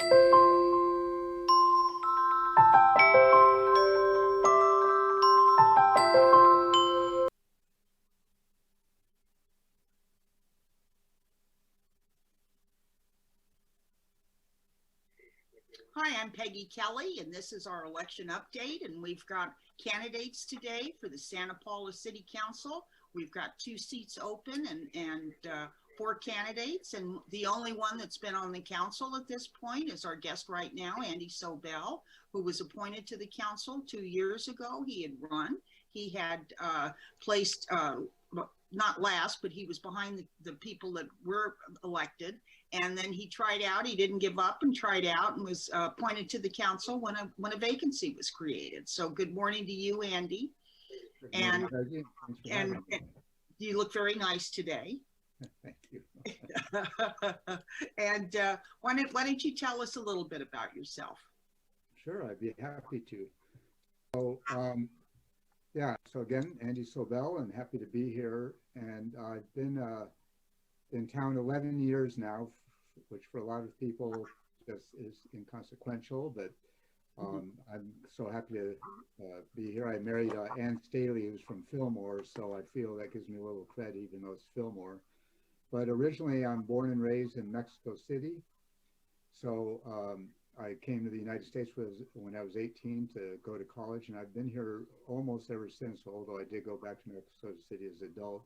Hi, I'm Peggy Kelly, and this is our election update. And we've got candidates today for the Santa Paula City Council. We've got 2 seats open and 4 candidates. And the only one that's been on the council at this point is our guest right now, Andy Sobel, who was appointed to the council 2 years ago. He had run. He had placed, not last, but he was behind the people that were elected. And then he tried out, he didn't give up and tried out and was appointed to the council when a vacancy was created. So good morning to you, Andy. And you look very nice today. Thank you. And why don't you tell us a little bit about yourself? Sure, I'd be happy to. So, yeah, so again, Andy Sobel, and happy to be here. And I've been in town 11 years now, which for a lot of people just is inconsequential, but I'm so happy to be here. I married Ann Staley, who's from Fillmore, so I feel that gives me a little credit, even though it's Fillmore. But originally, I'm born and raised in Mexico City. So I came to the United States when I was 18 to go to college, and I've been here almost ever since, although I did go back to Mexico City as an adult.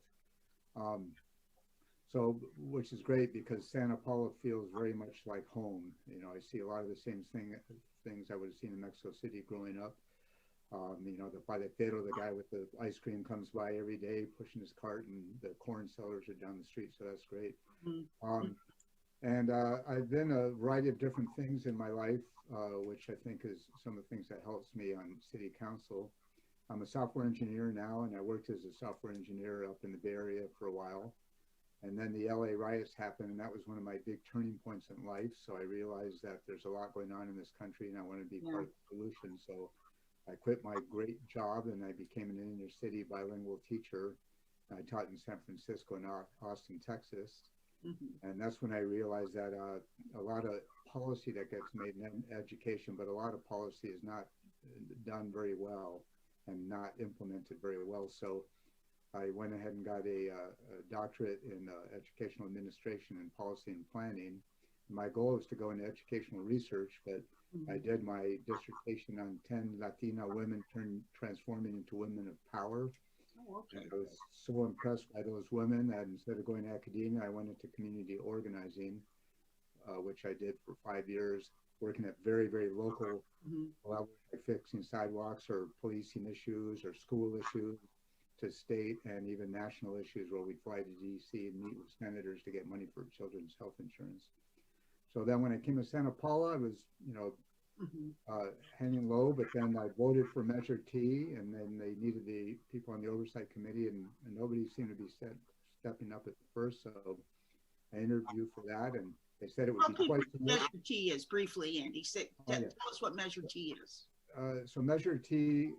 So, which is great because Santa Paula feels very much like home. You know, I see a lot of the same things I would have seen in Mexico City growing up. You know, the paletero, the guy with the ice cream, comes by every day pushing his cart, and the corn sellers are down the street, so that's great. And I've been a variety of different things in my life, which I think is some of the things that helps me on city council. I'm a software engineer now, and I worked as a software engineer up in the Bay Area for a while. And then the LA riots happened, and that was one of my big turning points in life. So I realized that there's a lot going on in this country, and I want to be part of the solution. So I quit my great job, and I became an inner city bilingual teacher. I taught in San Francisco and Austin, Texas. And that's when I realized that a lot of policy that gets made in education, but a lot of policy is not done very well and not implemented very well. So I went ahead and got a doctorate in educational administration and policy and planning. My goal was to go into educational research, but I did my dissertation on 10 Latina women transforming into women of power. And I was so impressed by those women that instead of going to academia, I went into community organizing, which I did for 5 years, working at very, very local levels, like fixing sidewalks or policing issues or school issues, to state and even national issues, where we'd fly to DC and meet with senators to get money for children's health insurance. So then when I came to Santa Paula, I was, you know, hanging low, but then I voted for Measure T, and then they needed the people on the oversight committee, and nobody seemed to be stepping up at first. So I interviewed for that, and they said it would be twice a year. Measure T is briefly, Andy. Tell us what Measure T is. So Measure T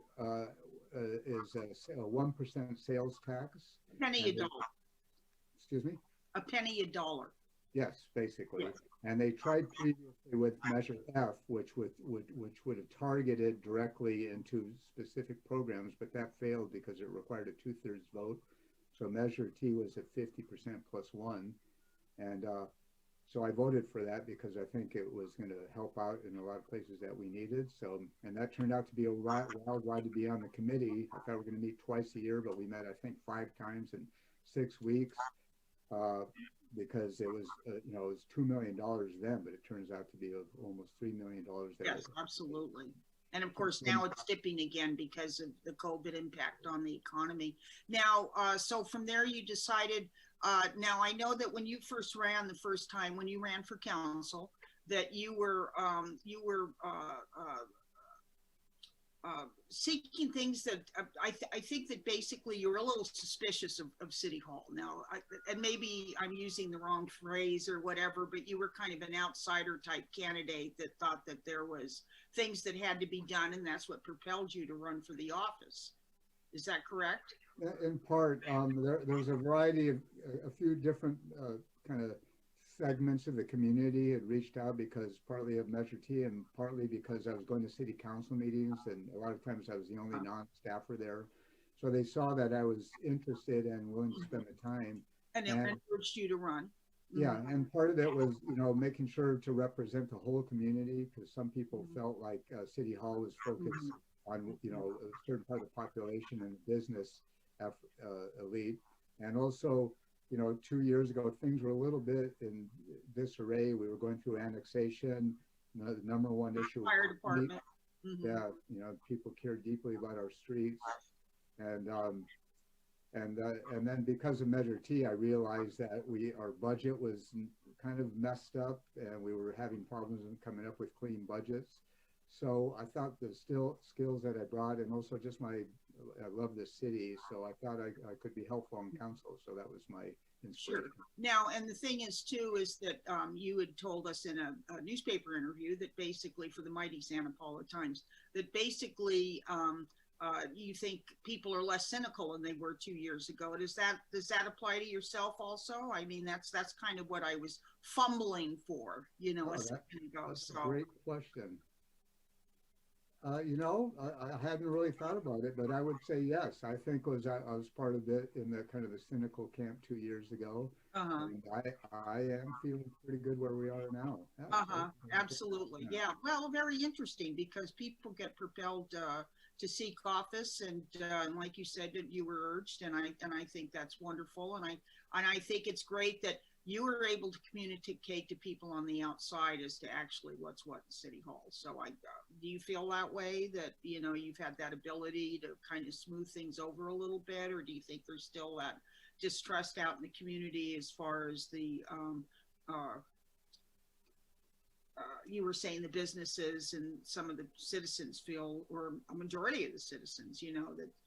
is a 1% sales tax. A penny a dollar. Excuse me? A penny a dollar. Yes, basically. Yes. And they tried previously with Measure F, which would have targeted directly into specific programs, but that failed because it required a 2/3 vote. So Measure T was at 50% plus 1. And so I voted for that because I think it was going to help out in a lot of places that we needed. So, and that turned out to be a wild ride to be on the committee. I thought we were going to meet twice a year, but we met, I think, 5 times in 6 weeks. Because it was, you know, it was $2 million then, but it turns out to be almost $3 million. Yes, absolutely. And of course, now it's dipping again because of the COVID impact on the economy. Now, so from there you decided, now I know that when you first ran the first time, when you ran for council, that you were seeking things that I think that basically you're a little suspicious of City Hall now, and maybe I'm using the wrong phrase or whatever, but you were kind of an outsider type candidate that thought that there was things that had to be done, and that's what propelled you to run for the office. Is that correct? In part, there's a variety of a few different kind of segments of the community had reached out because partly of Measure T and partly because I was going to city council meetings, and a lot of times I was the only non-staffer there. So they saw that I was interested and willing to spend the time. And it encouraged you to run. Yeah, and part of it was, making sure to represent the whole community, because some people felt like City Hall was focused on, a certain part of the population and business elite. And also, 2 years ago, things were a little bit in disarray. We were going through annexation. The number one issue Fire department. Yeah, people cared deeply about our streets. And then because of Measure T, I realized that our budget was kind of messed up, and we were having problems in coming up with clean budgets. So I thought the skills that I brought, and also just I love the city, so I thought I could be helpful on council. So that was my inspiration. Sure. Now, and the thing is too, is that you had told us in a newspaper interview that basically for the mighty Santa Paula Times, that basically you think people are less cynical than they were 2 years ago. Does that apply to yourself also? I mean, that's kind of what I was fumbling for, a second ago. That's a great question. I hadn't really thought about it, but I would say yes. I think I was part of it in the kind of the cynical camp 2 years ago. And I am feeling pretty good where we are now. Yeah, absolutely. Yeah. Well, very interesting, because people get propelled to seek office, and like you said, that you were urged, and I think that's wonderful, and I think it's great that you were able to communicate to people on the outside as to actually what's what in City Hall. So do you feel that way, that you've had that ability to kind of smooth things over a little bit, or do you think there's still that distrust out in the community as far as the you were saying the businesses and some of the citizens feel, or a majority of the citizens,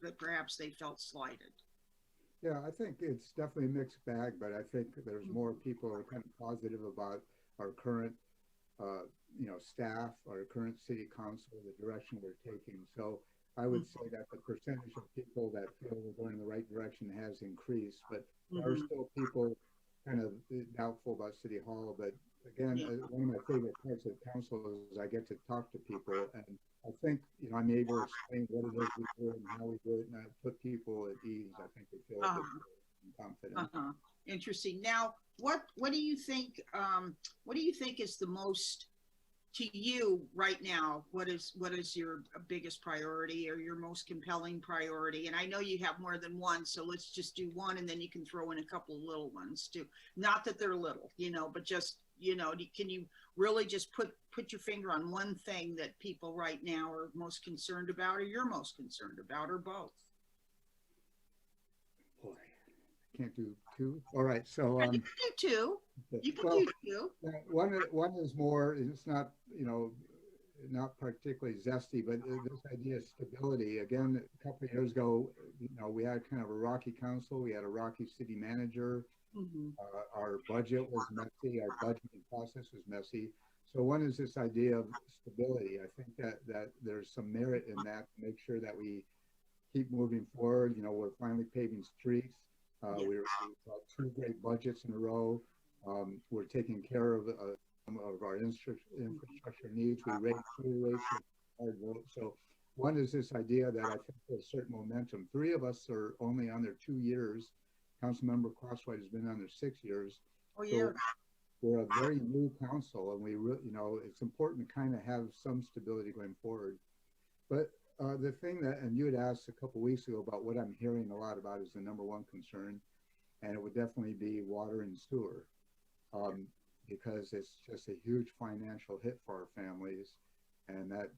that perhaps they felt slighted? Yeah, I think it's definitely a mixed bag, but I think there's more people who are kind of positive about our current, staff, our current city council, the direction we're taking. So I would say that the percentage of people that feel we're going in the right direction has increased, but there are still people kind of doubtful about City Hall. But again, one of my favorite parts of council is I get to talk to people, and I think I'm able to explain what it is we do and how we do it, and I put people at ease. I think they feel confident. Interesting. Now, what do you think? What do you think is the most, to you right now? What is your biggest priority, or your most compelling priority? And I know you have more than one, so let's just do one, and then you can throw in a couple of little ones too. Not that they're little, but just can you really just put your finger on one thing that people right now are most concerned about, or you're most concerned about, or both? Boy, I can't do two. All right, so you can do two. You can do two. One is more. It's not not particularly zesty, but this idea of stability. Again, a couple of years ago, we had kind of a rocky council. We had a rocky city manager. Our budget was messy. Our budgeting process was messy. So one is this idea of stability. I think that there's some merit in that, to make sure that we keep moving forward. We're finally paving streets. We've got 2 great budgets in a row. We're taking care of some of our infrastructure needs. We raised hard vote. So one is this idea that I think there's certain momentum. 3 of us are only on their 2 years. Councilmember Crosswhite has been on there 6 years. Oh, yeah. So we're a very new council, and we it's important to kind of have some stability going forward. But the thing that, and you had asked a couple of weeks ago about what I'm hearing a lot about, is the number one concern, and it would definitely be water and sewer, because it's just a huge financial hit for our families, and that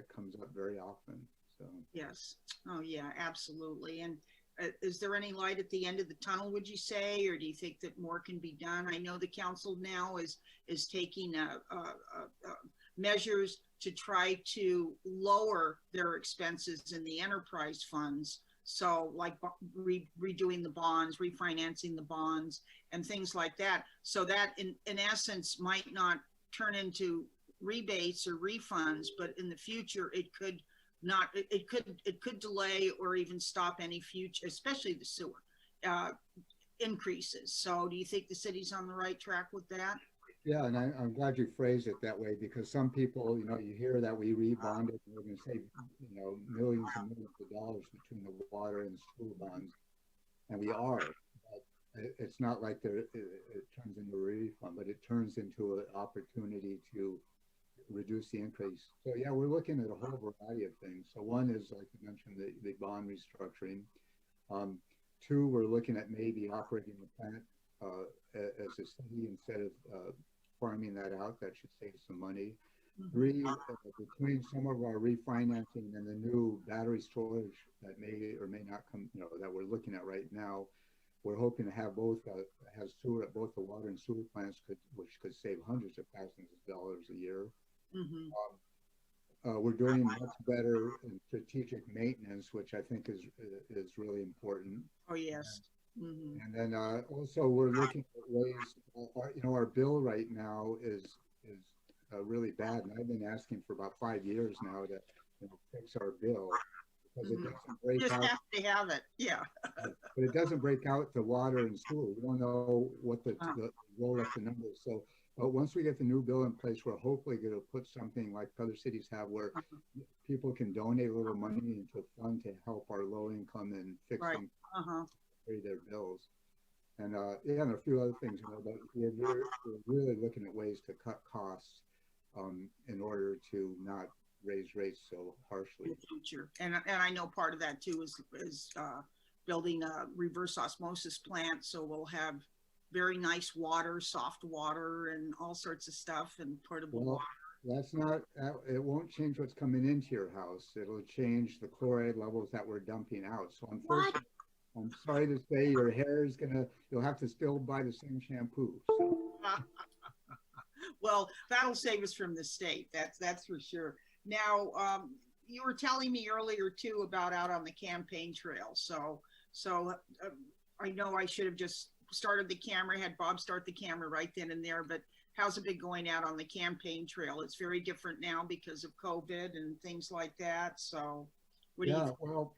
comes up very often. So yes. Oh yeah, absolutely. And is there any light at the end of the tunnel, would you say, or do you think that more can be done? I know the council now is taking measures to try to lower their expenses in the enterprise funds. So like redoing the bonds, refinancing the bonds, and things like that. So that in essence might not turn into rebates or refunds, but in the future it could not, it could delay or even stop any future, especially the sewer increases. So do you think the city's on the right track with that? Yeah, and I'm glad you phrased it that way because some people, you hear that we rebonded and we're going to save, millions and millions of dollars between the water and school bonds, and we are. But it's not like it turns into a refund, but it turns into an opportunity to reduce the increase. So yeah, we're looking at a whole variety of things. So one is, like you mentioned, the bond restructuring. Um, Two, we're looking at maybe operating the plant as a city instead of farming that out. That should save some money. Three, between some of our refinancing and the new battery storage that may or may not come, that we're looking at right now, we're hoping to have both, have sewer at both the water and sewer plants, which could save hundreds of thousands of dollars a year. Mm-hmm. We're doing much better in strategic maintenance, which I think is really important. Oh, yes. Mm-hmm. And then also we're looking at ways. Our bill right now is really bad, and I've been asking for about 5 years now to fix our bill because it doesn't break Just out. have to have it, yeah. But it doesn't break out the water and sewer. We don't know what the roll up the numbers. So, but once we get the new bill in place, we're hopefully going to put something like other cities have, where people can donate a little money into a fund to help our low income and fix them, pay their bills. And and a few other things, but we're really looking at ways to cut costs in order to not raise rates so harshly in the future. And I know part of that too is building a reverse osmosis plant, so we'll have very nice water, soft water, and all sorts of stuff, and portable water. That's not, it won't change what's coming into your house. It'll change the chloride levels that we're dumping out. So unfortunately, I'm sorry to say your hair is you'll have to still buy the same shampoo. So. Well, that'll save us from the state. That's for sure. Now, you were telling me earlier too about out on the campaign trail. So I know I should have just started the camera, had Bob start the camera right then and there, but how's it been going out on the campaign trail? It's very different now because of COVID and things like that. So what do you think? Well,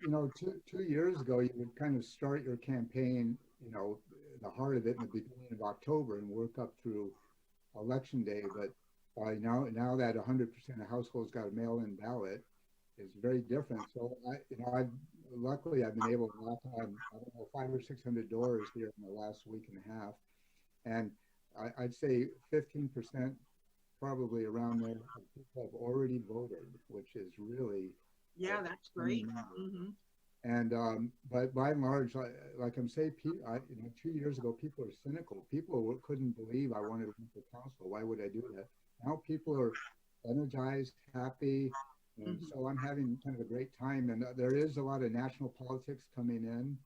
2 years ago, you would kind of start your campaign, the heart of it in the beginning of October and work up through election day. But now that 100% of households got a mail-in ballot, it's very different. So luckily I've been able to knock on, 500 or 600 doors here in the last week and a half, and I'd say 15%, probably around there, people have already voted, which is really that's great. And but by and large, like I'm saying, 2 years ago, people are cynical. People couldn't believe I wanted to run for council. Why would I do that? Now people are energized, happy, and so I'm having kind of a great time. And there is a lot of national politics coming in.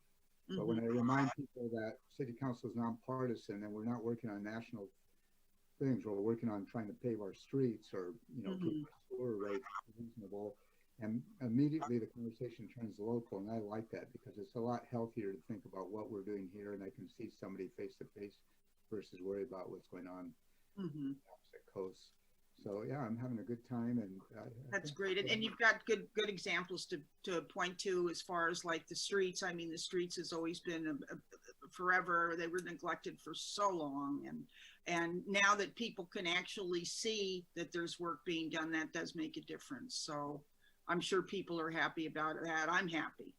But when I remind people that city council is nonpartisan and we're not working on national things, we're working on trying to pave our streets or keep our sewer rates reasonable. And immediately the conversation turns local, and I like that because it's a lot healthier to think about what we're doing here, and I can see somebody face to face versus worry about what's going on on the opposite coast. So yeah, I'm having a good time, and that's great. And you've got good examples to point to as far as like the streets. I mean, the streets has always been forever. They were neglected for so long, and now that people can actually see that there's work being done, that does make a difference. So I'm sure people are happy about that. I'm happy.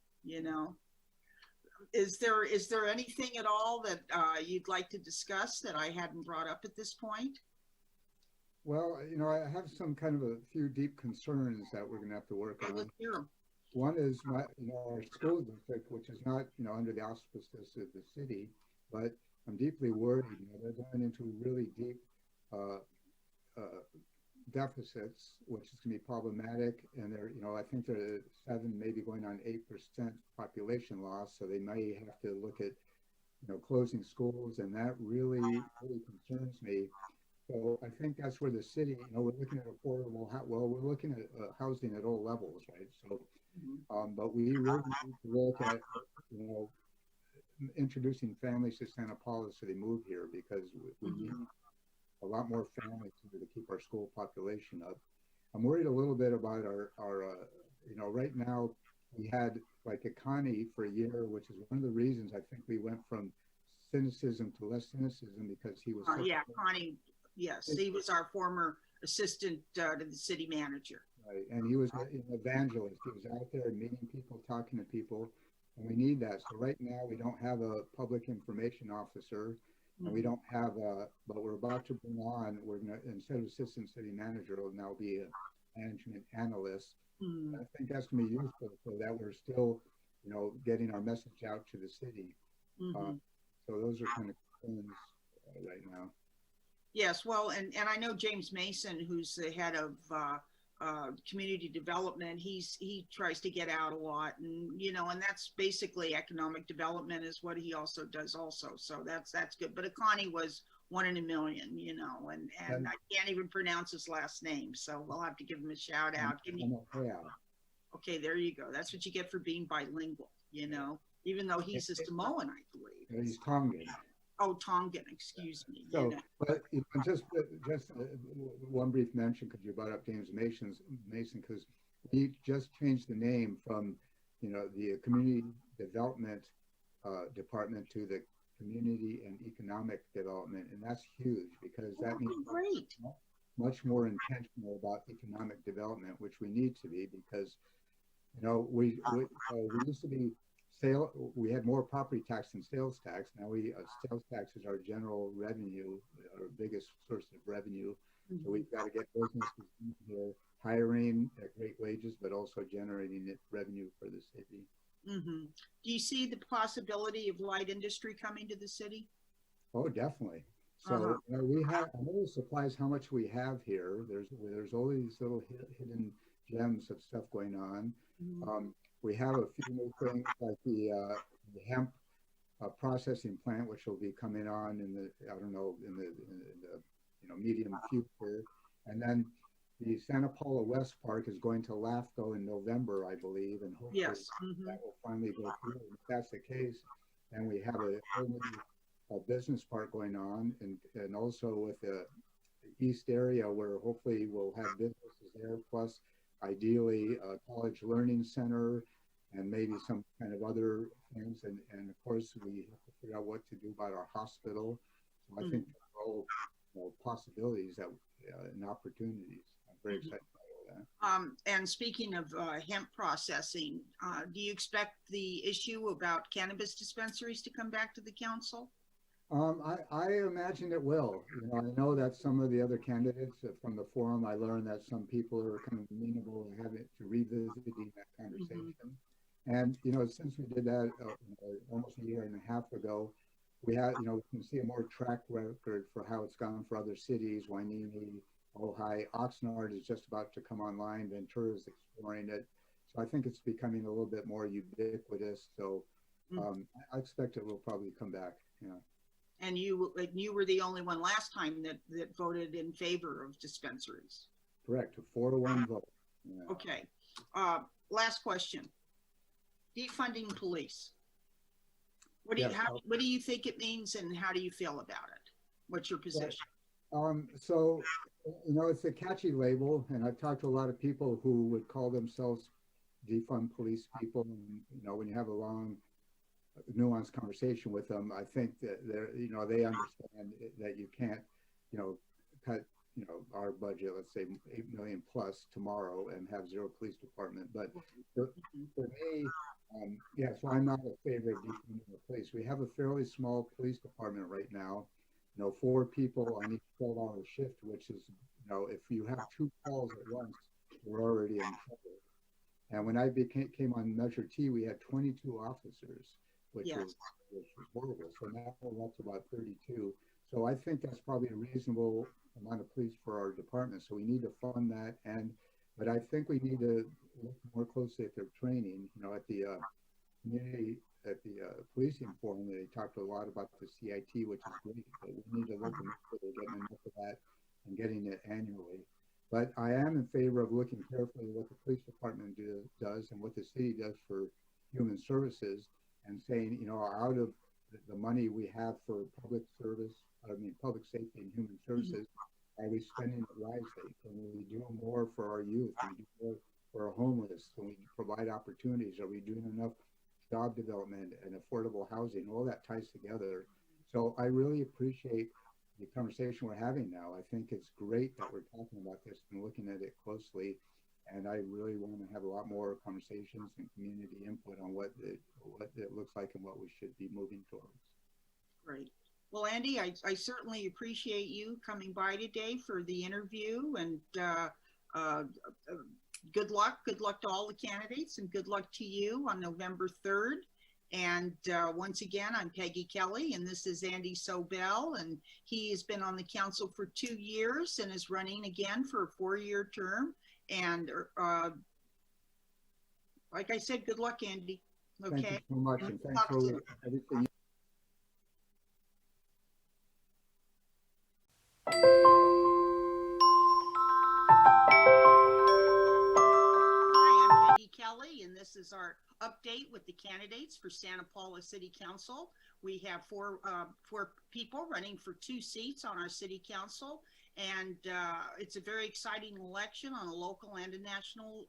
Is there anything at all that you'd like to discuss that I hadn't brought up at this point? Well, I have some kind of a few deep concerns that we're going to have to work on. Let's hear them. One is our school district, which is not, under the auspices of the city, but I'm deeply worried. They're going into really deep deficits, which is going to be problematic. And they're, I think they're 7, maybe going on 8% population loss. So they may have to look at, closing schools, and that really, really concerns me. So I think that's where the city, we're looking at affordable, we're looking at housing at all levels, right? So, but we really need to look at, introducing families to Santa Paula so they move here, because we need a lot more families to keep our school population up. I'm worried a little bit about our right now we had like a Connie for a year, which is one of the reasons I think we went from cynicism to less cynicism, because he was Connie Yes, he was our former assistant to the city manager. Right, and he was an evangelist. He was out there meeting people, talking to people, and we need that. So right now we don't have a public information officer, and we don't have a. But we're about to bring on. We're gonna, instead of assistant city manager, it'll now be a management analyst. I think that's going to be useful so that we're still, getting our message out to the city. So those are kind of concerns right now. Yes, well, and I know James Mason, who's the head of community development. He tries to get out a lot, and and that's basically economic development is what he also does also. So that's good. But Akani was 1 in a million, and I can't even pronounce his last name, so we'll have to give him a shout out. Okay, there you go. That's what you get for being bilingual, even though he's a Samoan, I believe. He's Tongan. Oh, Tongan, excuse me. So, but just one brief mention, because you brought up James Mason, because we just changed the name from, the community development department to the community and economic development, and that's huge because that means much more intentional about economic development, which we need to be because, we used to be. We had more property tax than sales tax. Now sales tax is our general revenue, our biggest source of revenue. So we've got to get businesses in here hiring at great wages, but also generating revenue for the city. Do you see the possibility of light industry coming to the city? Oh, definitely. So we have. I'm a little surprised how much we have here. There's all these little hidden gems of stuff going on. We have a few new things like the hemp processing plant, which will be coming on in the medium future, and then the Santa Paula West Park is going to LAFCO in November, I believe, and hopefully that will finally go through. If that's the case, and we have a whole new business park going on, and also with the east area where hopefully we'll have businesses there, plus ideally a college learning center and maybe some kind of other things. And of course, we have to figure out what to do about our hospital. So I think they're all possibilities and opportunities. I'm very excited about all that. And speaking of hemp processing, do you expect the issue about cannabis dispensaries to come back to the council? I imagine it will. I know that some of the other candidates from the forum, I learned that some people are kind of amenable to revisiting that conversation. And, since we did that almost a year and a half ago, we have, we can see a more track record for how it's gone for other cities. Wainini, Ojai, Oxnard is just about to come online. Ventura is exploring it. So I think it's becoming a little bit more ubiquitous. So I expect it will probably come back. And you were the only one last time that voted in favor of dispensaries. Correct, a 4-1 vote. Okay. Last question. Defunding police. What do you think it means, and how do you feel about it? What's your position? So, it's a catchy label, and I've talked to a lot of people who would call themselves defund police people. And, when you have a long, nuanced conversation with them, I think that they understand that you can't, cut, our budget, let's say 8 million plus tomorrow and have 0 police department. But for me, so I'm not in favor of defunding the police. We have a fairly small police department right now. 4 people on each 12-hour shift, which is, if you have 2 calls at once, we're already in trouble. And when I came on Measure T, we had 22 officers, which was horrible. So now we're up to about 32. So I think that's probably a reasonable amount of police for our department. So we need to fund that. But I think we need to look more closely at their training. At the community, at the policing forum, they talked a lot about the CIT, which is great. But we need to look and make sure they're getting enough of that and getting it annually. But I am in favor of looking carefully at what the police department does and what the city does for human services, and saying, out of the money we have for public safety and human services, are we spending it wisely? Can we do more for our youth? Can we do more for our homeless? Can we provide opportunities? Are we doing enough job development and affordable housing? All that ties together. So I really appreciate the conversation we're having now. I think it's great that we're talking about this and looking at it closely. And I really want to have a lot more conversations and community input on what it looks like and what we should be moving towards. Great. Well, Andy, I certainly appreciate you coming by today for the interview, and good luck. Good luck to all the candidates, and good luck to you on November 3rd. And once again, I'm Peggy Kelly, and this is Andy Sobel, and he has been on the council for 2 years and is running again for a 4-year term. And like I said, good luck, Andy. Okay. Thank you so much, and thanks for everything. Kelly, and this is our update with the candidates for Santa Paula City Council. We have four people running for 2 seats on our city council, and it's a very exciting election on a local and a national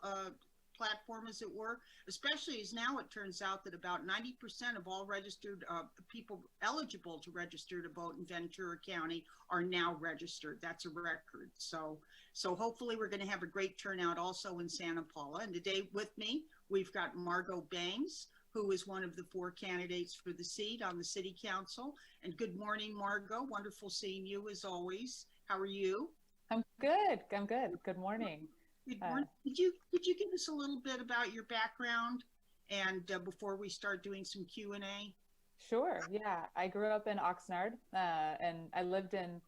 platform, as it were, especially as now it turns out that about 90% of all registered people eligible to register to vote in Ventura County are now registered. That's a record. So hopefully we're going to have a great turnout also in Santa Paula. And today with me, we've got Margot Bangs, who is one of the 4 candidates for the seat on the city council. And good morning, Margot. Wonderful seeing you as always. How are you? I'm good. I'm good. Good morning. Good morning. Could you give us a little bit about your background and before we start doing some Q&A? Sure. Yeah. I grew up in Oxnard and I lived in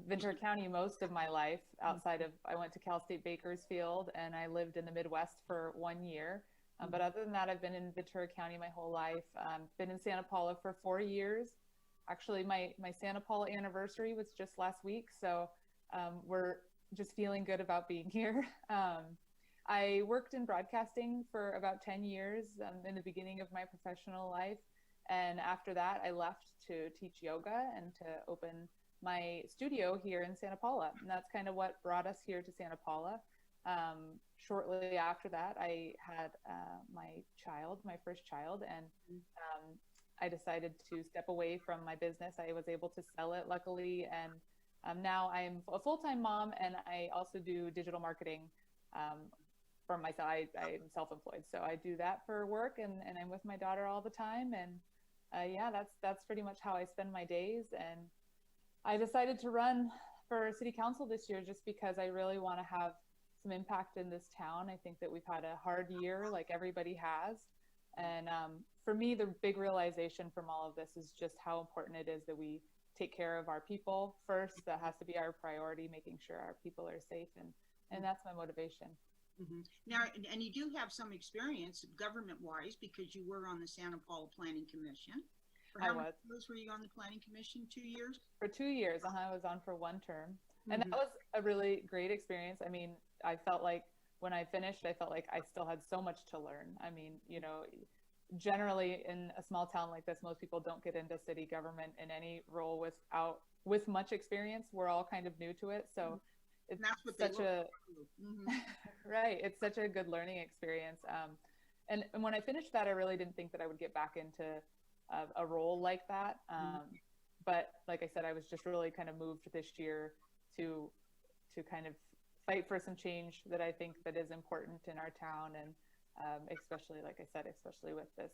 Ventura County most of my life outside of, I went to Cal State Bakersfield and I lived in the Midwest for 1 year. But other than that, I've been in Ventura County my whole life. Been in Santa Paula for 4 years. Actually, my Santa Paula anniversary was just last week. So we're just feeling good about being here. I worked in broadcasting for about 10 years in the beginning of my professional life. And after that, I left to teach yoga and to open my studio here in Santa Paula. And that's kind of what brought us here to Santa Paula. Shortly after that, I had my first child, and I decided to step away from my business. I was able to sell it, luckily, and now I'm a full-time mom, and I also do digital marketing for myself. I'm self-employed, so I do that for work, and I'm with my daughter all the time. And yeah, that's pretty much how I spend my days. And I decided to run for city council this year just because I really want to have some impact in this town. I think that we've had a hard year, like everybody has. And for me, the big realization from all of this is just how important it is that we take care of our people first. That has to be our priority, making sure our people are safe, and that's my motivation. Mm-hmm. Now, and you do have some experience government-wise because you were on the Santa Paula Planning Commission. For how many years were you on the Planning Commission? 2 years? For 2 years. I was on for 1 term. And that was a really great experience. I mean, I felt like when I finished, I felt like I still had so much to learn. I mean, you know, generally in a small town like this, most people don't get into city government in any role with much experience. We're all kind of new to it. So it's such a, right. It's such a good learning experience. And when I finished that, I really didn't think that I would get back into a role like that. But like I said, I was just really kind of moved this year to kind of fight for some change that I think that is important in our town. And especially, like I said, especially with this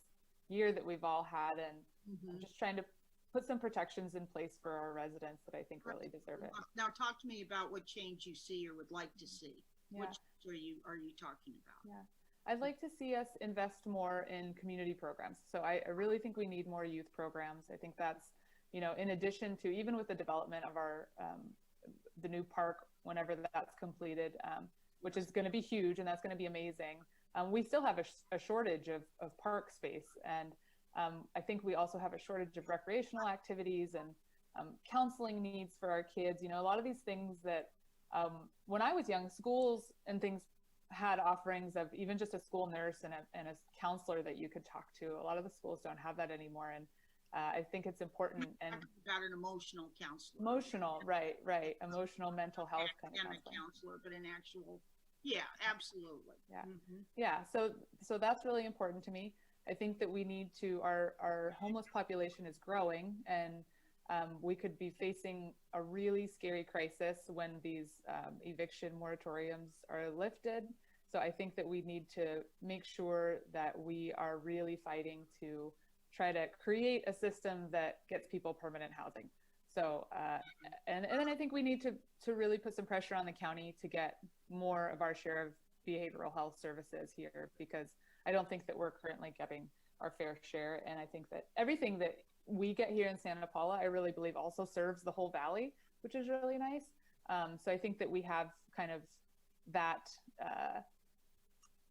year that we've all had, and just trying to put some protections in place for our residents that I think really deserve it. Now talk to me about what change you see or would like to see. Yeah. What are you talking about? Yeah. I'd like to see us invest more in community programs. So I really think we need more youth programs. I think that's, you know, in addition to, even with the development of our, the new park, whenever that's completed, which is going to be huge and that's going to be amazing. We still have a shortage of park space. And I think we also have a shortage of recreational activities and counseling needs for our kids. You know, a lot of these things that when I was young, schools and things had offerings of even just a school nurse and a counselor that you could talk to. A lot of the schools don't have that anymore. And I think it's important. And about an emotional counselor. Emotional, right. Emotional, mental health kind of counseling. A counselor, but an actual, yeah, absolutely. Yeah. Yeah. So that's really important to me. I think that we need to, our homeless population is growing, and we could be facing a really scary crisis when these eviction moratoriums are lifted. So I think that we need to make sure that we are really fighting to try to create a system that gets people permanent housing. So, and then I think we need to really put some pressure on the county to get more of our share of behavioral health services here, because I don't think that we're currently getting our fair share. And I think that everything that we get here in Santa Paula, I really believe also serves the whole valley, which is really nice. So I think that we have kind of that,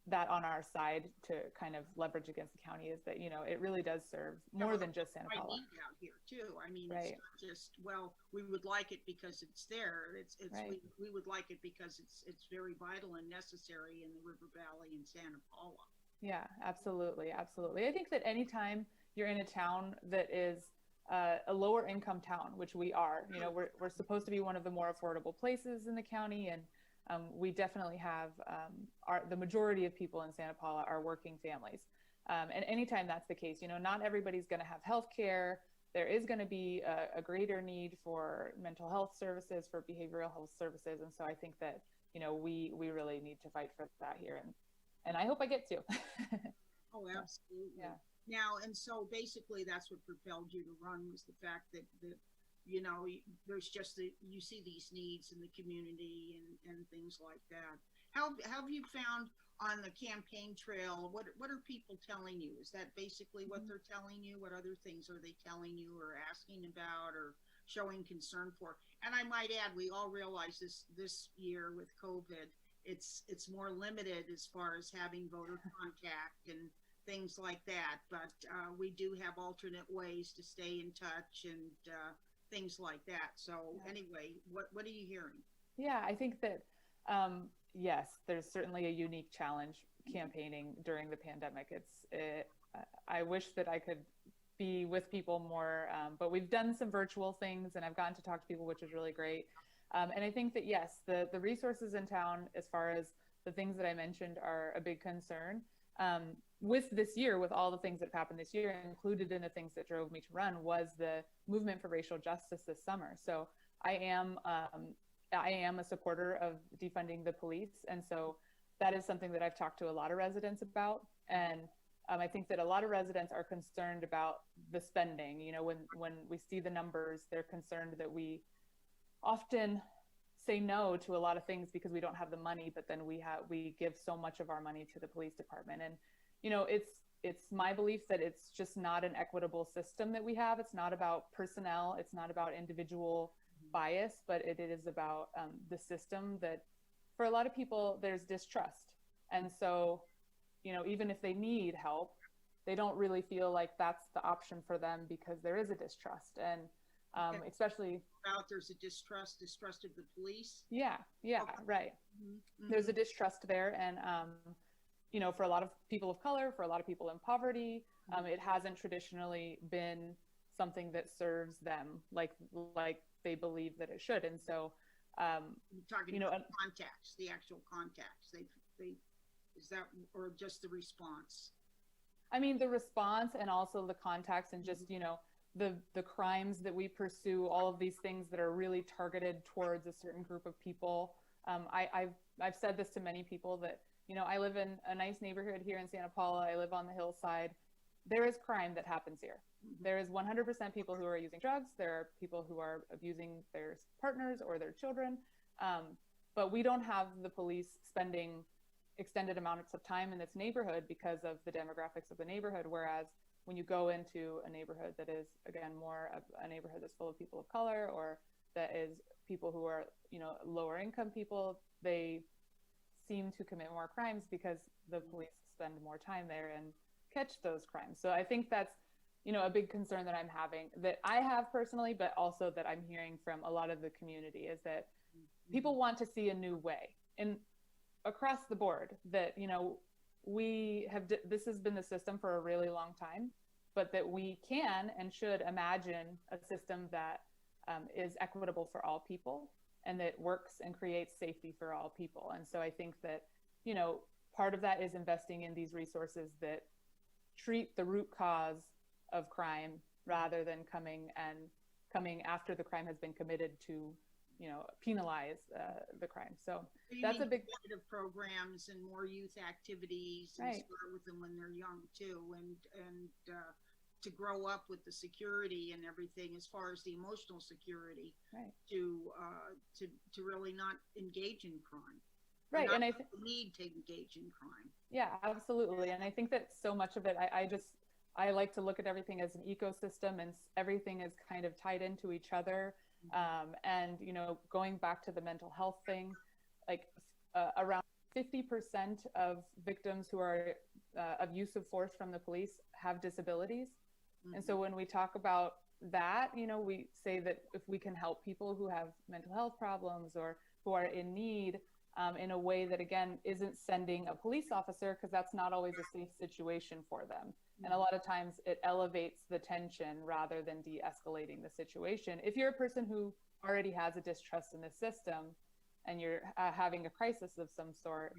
that on our side to kind of leverage against the county, is that, you know, it really does serve more than just Santa Paula. Out here too. I mean, right. It's not just, well, we would like it because it's there. It's right. we would like it because it's very vital and necessary in the River Valley and Santa Paula. Yeah, absolutely. Absolutely. I think that anytime you're in a town that is a lower income town, which we are, you know, we're supposed to be one of the more affordable places in the county. And we definitely have the majority of people in Santa Paula are working families. And anytime that's the case, you know, not everybody's going to have health care. There is going to be a greater need for mental health services, for behavioral health services. And so I think that, you know, we really need to fight for that here. And I hope I get to. Oh, absolutely. Yeah. Now, and so basically that's what propelled you to run, was the fact that you know, there's just you see these needs in the community and things like that. How have you found on the campaign trail, what are people telling you? Is that basically what they're telling you? What other things are they telling you or asking about or showing concern for? And I might add, we all realize this year with COVID, it's more limited as far as having voter contact and things like that. But we do have alternate ways to stay in touch and things like that. So anyway, what are you hearing? Yeah, I think that, yes, there's certainly a unique challenge campaigning during the pandemic. I wish that I could be with people more, but we've done some virtual things and I've gotten to talk to people, which is really great. And I think that, yes, the resources in town, as far as the things that I mentioned, are a big concern. With this year, with all the things that happened this year, included in the things that drove me to run was the movement for racial justice this summer. So I am a supporter of defunding the police. And so that is something that I've talked to a lot of residents about. And I think that a lot of residents are concerned about the spending. You know, when we see the numbers, they're concerned that we often say no to a lot of things because we don't have the money, but then we give so much of our money to the police department. And, you know, it's my belief that it's just not an equitable system that we have. It's not about personnel. It's not about individual bias, but it is about the system that for a lot of people, there's distrust. And so, you know, even if they need help, they don't really feel like that's the option for them because there is a distrust. And especially there's a distrust of the police. Yeah, okay. Right. Mm-hmm. There's a distrust there. And, you know, for a lot of people of color, for a lot of people in poverty, it hasn't traditionally been something that serves them like they believe that it should. And so, talking about contacts, the actual contacts, they is that, or just the response? I mean, the response and also the contacts and just, you know, the crimes that we pursue, all of these things that are really targeted towards a certain group of people. I've said this to many people that, you know, I live in a nice neighborhood here in Santa Paula. I live on the hillside. There is crime that happens here. There is 100% people who are using drugs. There are people who are abusing their partners or their children. But we don't have the police spending extended amounts of time in this neighborhood because of the demographics of the neighborhood. Whereas when you go into a neighborhood that is, again, more of a neighborhood that's full of people of color, or that is people who are, you know, lower income people, they seem to commit more crimes because the police spend more time there and catch those crimes. So I think that's, you know, a big concern that I'm having, that I have personally, but also that I'm hearing from a lot of the community, is that people want to see a new way. And across the board, that, you know, this has been the system for a really long time, but that we can and should imagine a system that is equitable for all people and that works and creates safety for all people. And so I think that, you know, part of that is investing in these resources that treat the root cause of crime rather than coming and coming after the crime has been committed to, penalize the crime. So that's a big programs and more youth activities and start with them when they're young too, and to grow up with the security and everything as far as the emotional security, to really not engage in crime. Right. And I need to engage in crime. Yeah, absolutely. And I think that so much of it, I like to look at everything as an ecosystem, and everything is kind of tied into each other. And, going back to the mental health thing, like around 50% of victims who are of use of force from the police have disabilities. Mm-hmm. And so when we talk about that, we say that if we can help people who have mental health problems or who are in need, in a way that, again, isn't sending a police officer, because that's not always a safe situation for them. And a lot of times it elevates the tension rather than de-escalating the situation. If you're a person who already has a distrust in the system and you're having a crisis of some sort,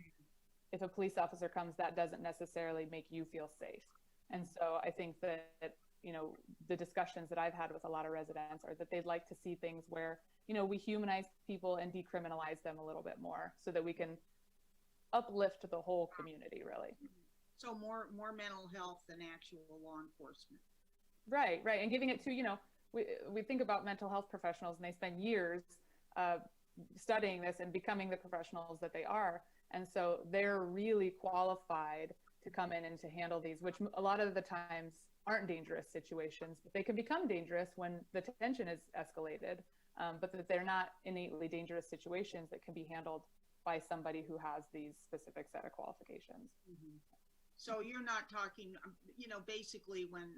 if a police officer comes, that doesn't necessarily make you feel safe. And so I think that, the discussions that I've had with a lot of residents are that they'd like to see things where, we humanize people and decriminalize them a little bit more so that we can uplift the whole community, really. So more mental health than actual law enforcement. Right. And giving it to, we think about mental health professionals, and they spend years studying this and becoming the professionals that they are. And so they're really qualified to come in and to handle these, which a lot of the times aren't dangerous situations, but they can become dangerous when the tension is escalated, but that they're not innately dangerous situations that can be handled by somebody who has these specific set of qualifications. Mm-hmm. So you're not talking, basically when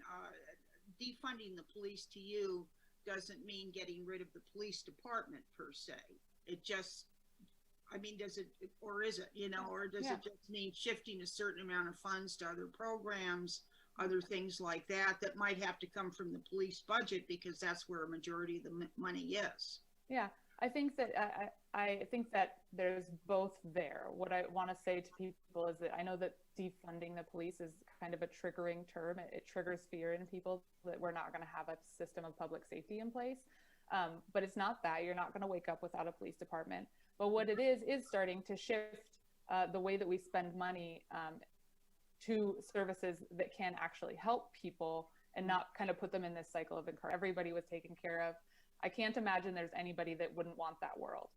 defunding the police to you doesn't mean getting rid of the police department per se. It just, does it, or is it, or does it just mean shifting a certain amount of funds to other programs, other things like that might have to come from the police budget, because that's where a majority of the money is? Yeah, I think that there's both there. What I want to say to people is that I know that defunding the police is kind of a triggering term. It triggers fear in people that we're not going to have a system of public safety in place. But it's not that. You're not going to wake up without a police department. But what it is starting to shift the way that we spend money to services that can actually help people and not kind of put them in this cycle of everybody was taken care of. I can't imagine there's anybody that wouldn't want that world.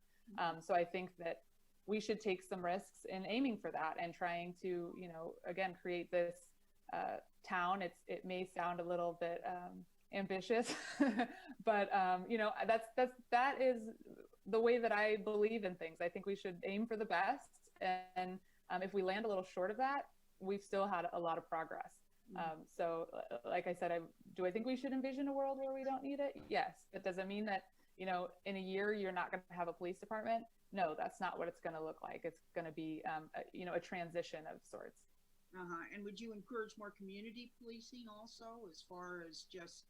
So I think that we should take some risks in aiming for that and trying to, again, create this town. It may sound a little bit ambitious, but that is the way that I believe in things. I think we should aim for the best, and if we land a little short of that, we've still had a lot of progress. So like I said, do I think we should envision a world where we don't need it? Yes. That doesn't mean that, in a year you're not going to have a police department. No, that's not what it's going to look like. It's going to be, a transition of sorts. And would you encourage more community policing also, as far as just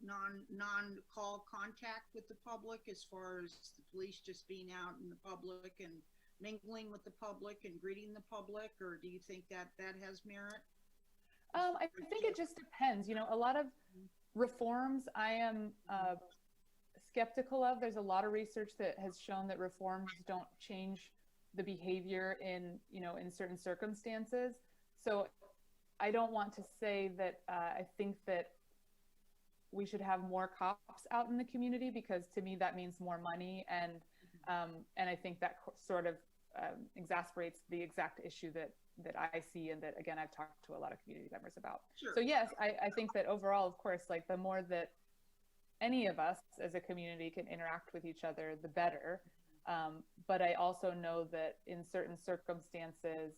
non-call contact with the public, as far as the police just being out in the public and mingling with the public and greeting the public? Or do you think that has merit? I think it just depends. A lot of reforms I am skeptical of. There's a lot of research that has shown that reforms don't change the behavior in certain circumstances. So I don't want to say that I think that we should have more cops out in the community, because to me that means more money, and I think that sort of exasperates the exact issue that I see, and that, again, I've talked to a lot of community members about. Sure. So yes, I think that overall, of course, like the more that any of us as a community can interact with each other, the better. But I also know that in certain circumstances,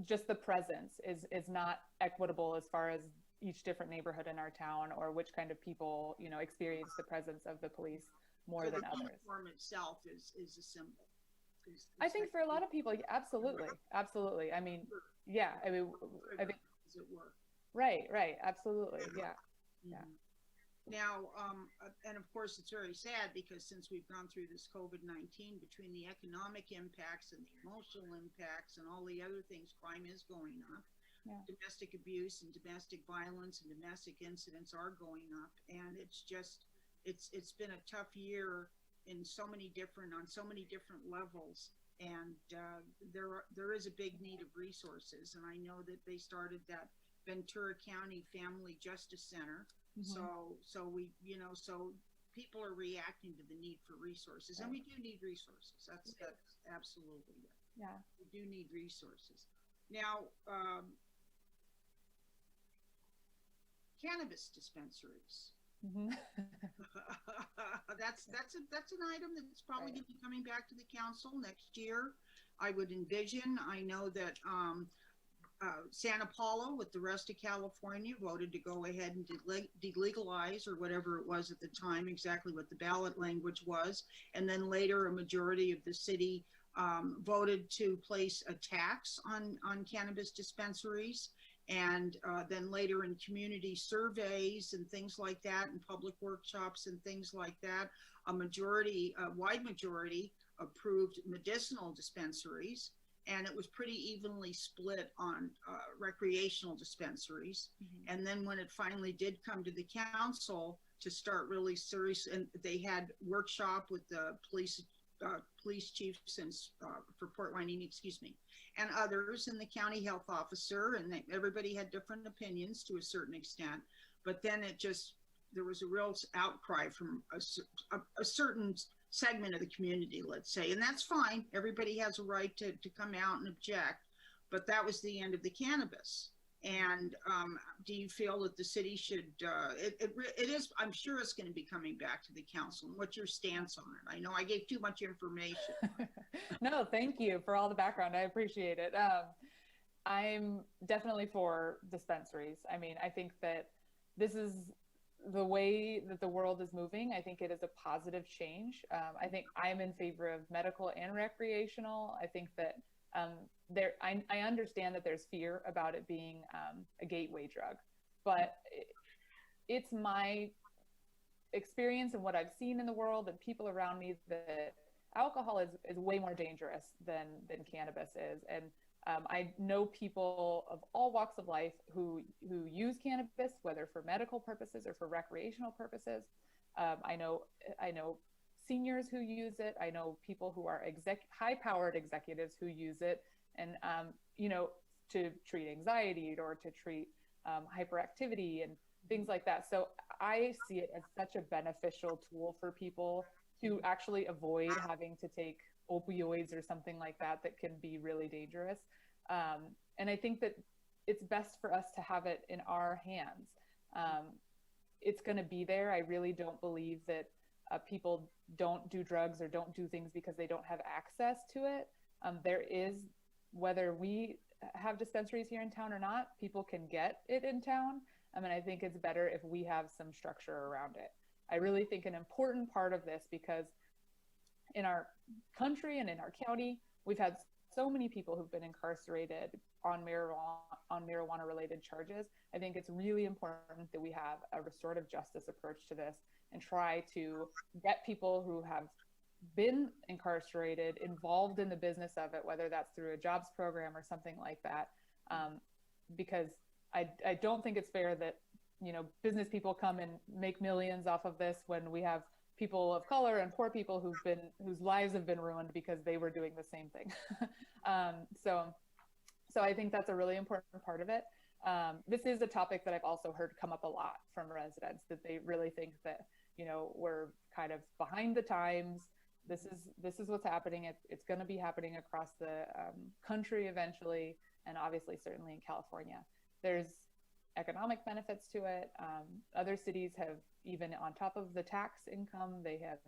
just the presence is not equitable as far as each different neighborhood in our town, or which kind of people, experience the presence of the police more than others. The uniform itself is a symbol. I think for a lot of people, absolutely. I think, as it were. Right, absolutely, yeah. Now, and of course, it's very sad, because since we've gone through this COVID-19, between the economic impacts and the emotional impacts and all the other things, crime is going up. Yeah. Domestic abuse and domestic violence and domestic incidents are going up, and it's just it's been a tough year in so many different on so many different levels, and there is a big need of resources. And I know that they started that Ventura County Family Justice Center. So we, so people are reacting to the need for resources, and we do need resources. That's absolutely it. Yeah, we do need resources. Now, cannabis dispensaries. That's an item that's probably going to be coming back to the council next year, I would envision. I know that Santa Paula, with the rest of California, voted to go ahead and delegalize, or whatever it was at the time, exactly what the ballot language was. And then later, a majority of the city voted to place a tax on cannabis dispensaries. And then later in community surveys and things like that, and public workshops and things like that, a wide majority approved medicinal dispensaries. And it was pretty evenly split on recreational dispensaries. And then when it finally did come to the council to start really serious, and they had workshop with the police chiefs and for Port Hueneme, and others, and the county health officer, and everybody had different opinions to a certain extent. But then there was a real outcry from a certain segment of the community, let's say, and that's fine. Everybody has a right to come out and object, but that was the end of the cannabis. And do you feel that the city should, it is, I'm sure it's going to be coming back to the council. And what's your stance on it? I know I gave too much information. No, thank you for all the background. I appreciate it. I'm definitely for dispensaries. I mean, I think that this is the way that the world is moving. I think it is a positive change. I think I'm in favor of medical and recreational. I think that I understand that there's fear about it being a gateway drug, but it's my experience and what I've seen in the world and people around me that alcohol is way more dangerous than cannabis is. And I know people of all walks of life who use cannabis, whether for medical purposes or for recreational purposes. I know seniors who use it. I know people who are high-powered executives who use it, and to treat anxiety or to treat hyperactivity and things like that. So I see it as such a beneficial tool for people to actually avoid having to take opioids or something like that can be really dangerous. And I think that it's best for us to have it in our hands. It's going to be there. I really don't believe that people don't do drugs or don't do things because they don't have access to it. There is, whether we have dispensaries here in town or not, people can get it in town. And I think it's better if we have some structure around it. I really think an important part of this, because in our country and in our county, we've had so many people who've been incarcerated on marijuana related charges. I think it's really important that we have a restorative justice approach to this and try to get people who have been incarcerated involved in the business of it, whether that's through a jobs program or something like that. Because I don't think it's fair that, business people come and make millions off of this when we have people of color and poor people whose lives have been ruined because they were doing the same thing. So I think that's a really important part of it. This is a topic that I've also heard come up a lot from residents, that they really think that, we're kind of behind the times. This is what's happening. It's going to be happening across the country eventually, and obviously certainly in California. There's economic benefits to it. Other cities have, even on top of the tax income, they have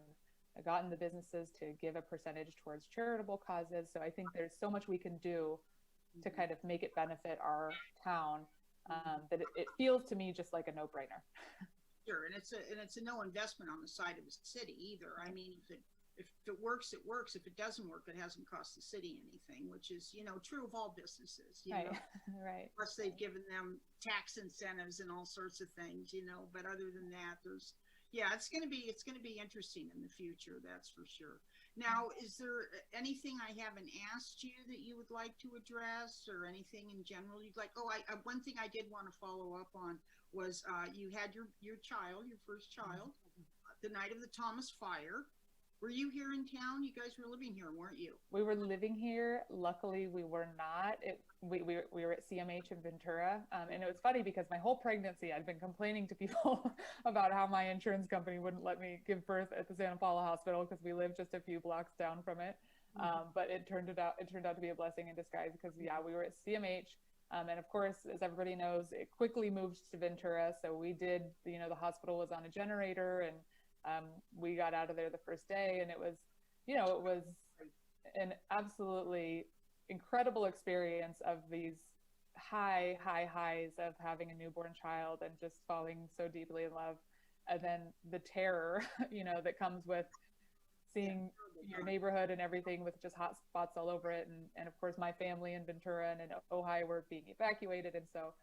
gotten the businesses to give a percentage towards charitable causes. So I think there's so much we can do to kind of make it benefit our town, that it feels to me just like a no-brainer. Sure, and it's a no investment on the side of the city either. I mean, if it works, it works. If it doesn't work, it hasn't cost the city anything, which is, true of all businesses, Right. Right. Plus they've given them tax incentives and all sorts of things, but other than that, it's going to be interesting in the future. That's for sure. Now, is there anything I haven't asked you that you would like to address, or anything in general you'd like? Oh, one thing I did want to follow up on was you had your child, your first child, the night of the Thomas fire. Were you here in town? You guys were living here, weren't you? We were living here. Luckily, we were not. We were at CMH in Ventura. And it was funny because my whole pregnancy, I'd been complaining to people about how my insurance company wouldn't let me give birth at the Santa Paula Hospital because we lived just a few blocks down from it. But it turned out to be a blessing in disguise because, yeah, we were at CMH. And of course, as everybody knows, it quickly moved to Ventura. So we did, the hospital was on a generator, and we got out of there the first day, and it was an absolutely incredible experience of these highs of having a newborn child and just falling so deeply in love. And then the terror, that comes with seeing your neighborhood and everything with just hot spots all over it. And of course, my family in Ventura and in Ojai were being evacuated. And so,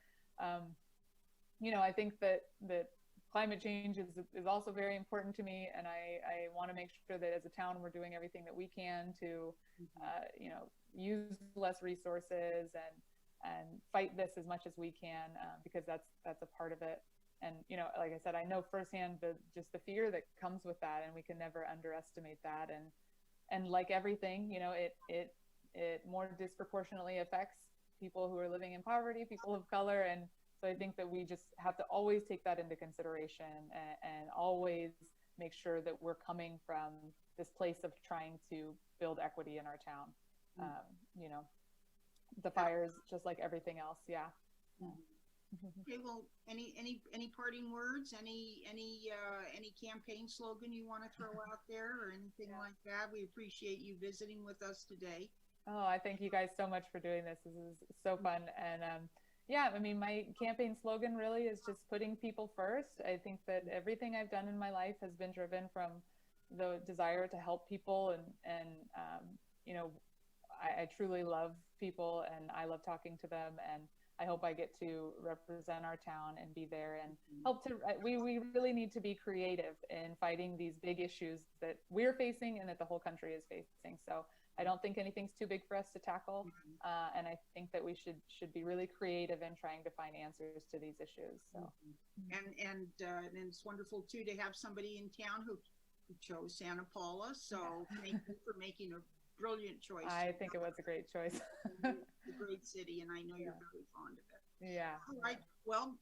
I think that climate change is also very important to me, and I want to make sure that as a town we're doing everything that we can to use less resources and fight this as much as we can, because that's a part of it. And like I said, I know firsthand just the fear that comes with that, and we can never underestimate that. And like everything, it more disproportionately affects people who are living in poverty, people of color. And so I think that we just have to always take that into consideration and always make sure that we're coming from this place of trying to build equity in our town. The fires, just like everything else. Yeah. Okay, well, any parting words, any campaign slogan you want to throw out there, or anything like that? We appreciate you visiting with us today. Oh, I thank you guys so much for doing this. This is so fun. And my campaign slogan really is just putting people first. I think that everything I've done in my life has been driven from the desire to help people, and I truly love people, and I love talking to them, and I hope I get to represent our town and be there and help to. We really need to be creative in fighting these big issues that we're facing and that the whole country is facing. So I don't think anything's too big for us to tackle, and I think that we should be really creative in trying to find answers to these issues. So, and it's wonderful too to have somebody in town who chose Santa Paula. So thank you for making a brilliant choice. I think it was a great choice. It's a great city, and I know you're very fond of it. Yeah. All right. Well,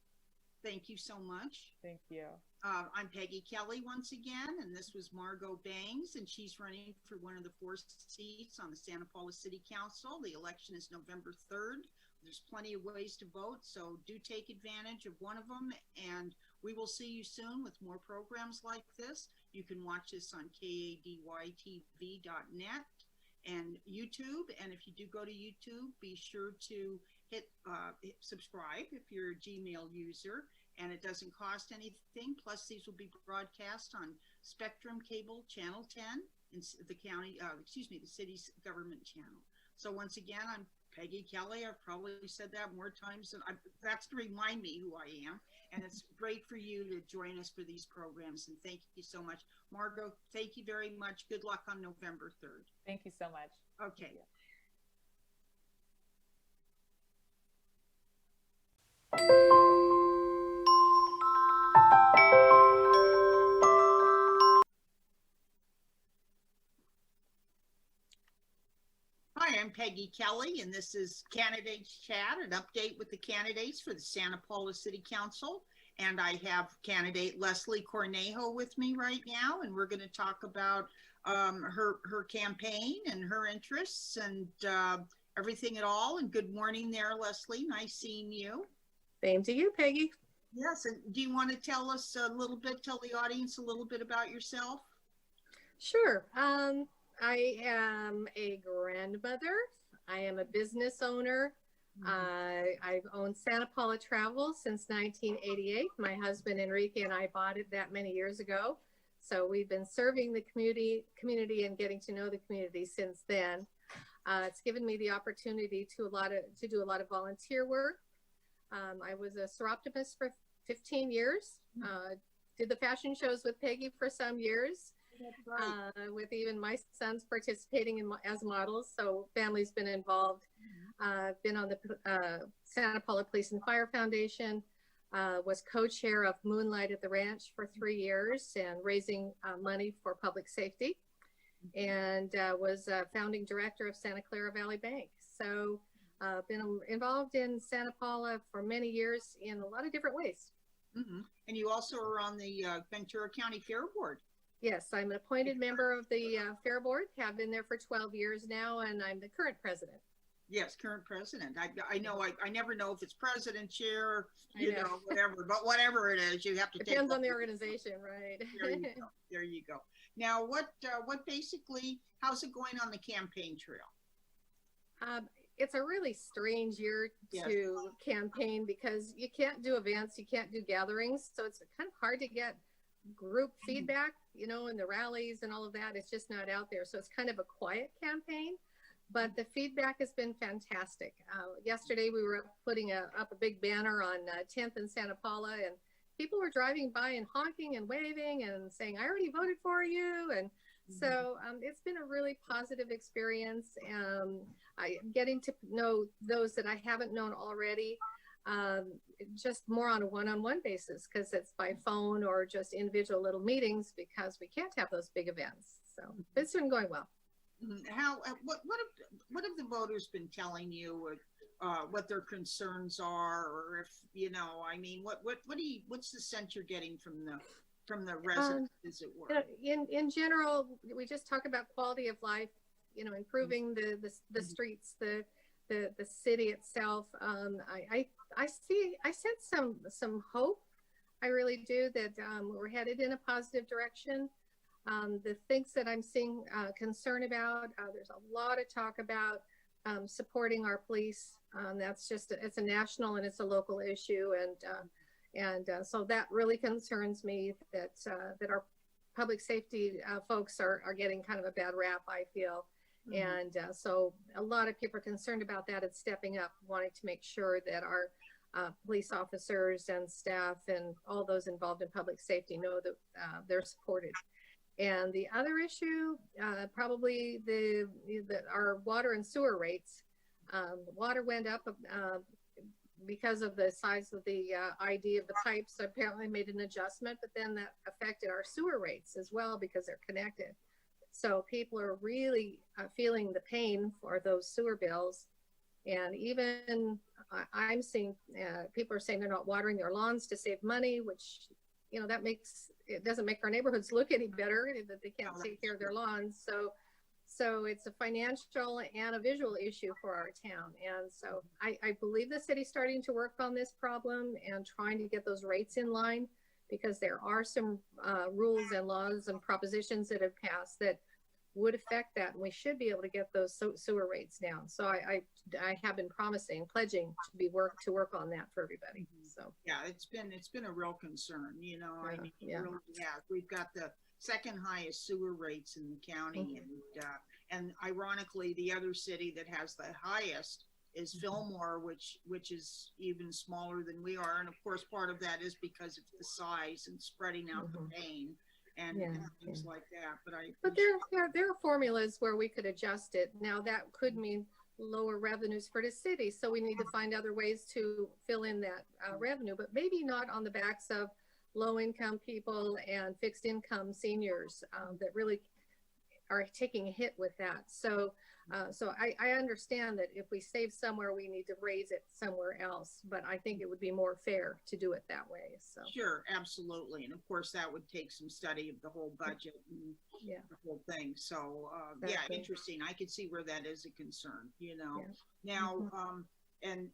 thank you so much. Thank you. I'm Peggy Kelly once again, and this was Margot Bangs, and she's running for one of the 4 seats on the Santa Paula City Council. The election is November 3rd. There's plenty of ways to vote, so do take advantage of one of them, and we will see you soon with more programs like this. You can watch this on kadytv.net and YouTube, and if you do go to YouTube, be sure to hit subscribe if you're a Gmail user, and it doesn't cost anything. Plus, these will be broadcast on Spectrum Cable Channel 10 in the county, the city's government channel. So once again, I'm Peggy Kelly. I've probably said that more times than that's to remind me who I am. And it's great for you to join us for these programs. And thank you so much. Margot, thank you very much. Good luck on November 3rd. Thank you so much. Okay. Hi, I'm Peggy Kelly, and this is Candidates Chat, an update with the candidates for the Santa Paula City Council. And I have candidate Leslie Cornejo with me right now, and we're going to talk about her campaign and her interests and everything at all. And good morning there, Leslie. Nice seeing you. Same to you, Peggy. Yes, and do you want to tell us a little bit, tell the audience a little bit about yourself? Sure. I am a grandmother. I am a business owner. I've owned Santa Paula Travel since 1988. My husband Enrique and I bought it that many years ago. So we've been serving the community and getting to know the community since then. It's given me the opportunity to do a lot of volunteer work. I was a seroptomist for 15 years. Did the fashion shows with Peggy for some years. That's right. with even my sons participating as models. So family's been involved. Been on the Santa Paula Police and Fire Foundation. Was co-chair of Moonlight at the Ranch for 3 years and raising money for public safety, and was founding director of Santa Clara Valley Bank. So been involved in Santa Paula for many years in a lot of different ways. And you also are on the Ventura County Fair Board. Yes, I'm an appointed member of the Fair Board, have been there for 12 years now, and I'm the current president. Yes, current president. I know, I never know if it's president, chair, you know, whatever, but whatever it is, you have to Depends on the organization, right? There you go. Now, what basically, how's it going on the campaign trail? It's a really strange year to campaign because you can't do events, you can't do gatherings, so it's kind of hard to get group feedback, you know, in the rallies and all of that. It's just not out there, so it's kind of a quiet campaign. But the feedback has been fantastic. Yesterday we were putting up a big banner on 10th and Santa Paula, and people were driving by and honking and waving and saying, I already voted for you. And so it's been a really positive experience. Getting to know those that I haven't known already, just more on a one-on-one basis, because it's by phone or just individual little meetings because we can't have those big events. So it's been going well. What have the voters been telling you, what their concerns are, or if you know, I mean, what's the sense you're getting from the residents, as it were? In general, we just talk about quality of life, you know, improving the streets, the city itself. I sense some hope. I really do, that we're headed in a positive direction. The things that I'm seeing concern about, there's a lot of talk about supporting our police. That's just, it's a national and it's a local issue. And so that really concerns me, that our public safety folks are getting kind of a bad rap, I feel. And so a lot of people are concerned about that and stepping up, wanting to make sure that our police officers and staff and all those involved in public safety know that they're supported. And the other issue, probably our water and sewer rates. Water went up because of the size of the ID of the pipes. Apparently made an adjustment, but then that affected our sewer rates as well because they're connected. So people are really feeling the pain for those sewer bills. And even I'm seeing people are saying they're not watering their lawns to save money, which, you know, it doesn't make our neighborhoods look any better that they can't take care of their lawns. So it's a financial and a visual issue for our town. And so I believe the city's starting to work on this problem and trying to get those rates in line, because there are some rules and laws and propositions that have passed that would affect that, and we should be able to get those sewer rates down. So I have been pledging to work on that for everybody. So yeah, it's been a real concern, you know. I mean, really, we've got the second highest sewer rates in the county, and ironically, the other city that has the highest is Fillmore, which is even smaller than we are, and of course, part of that is because of the size and spreading out the pain. And things like that, but there are formulas where we could adjust it. Now that could mean lower revenues for the city, so we need to find other ways to fill in that revenue, but maybe not on the backs of low-income people and fixed-income seniors that really are taking a hit with that. So I understand that if we save somewhere, we need to raise it somewhere else, but I think it would be more fair to do it that way. So sure, absolutely. And of course that would take some study of the whole budget and the whole thing. So exactly. Interesting. I could see where that is a concern, you know. Now and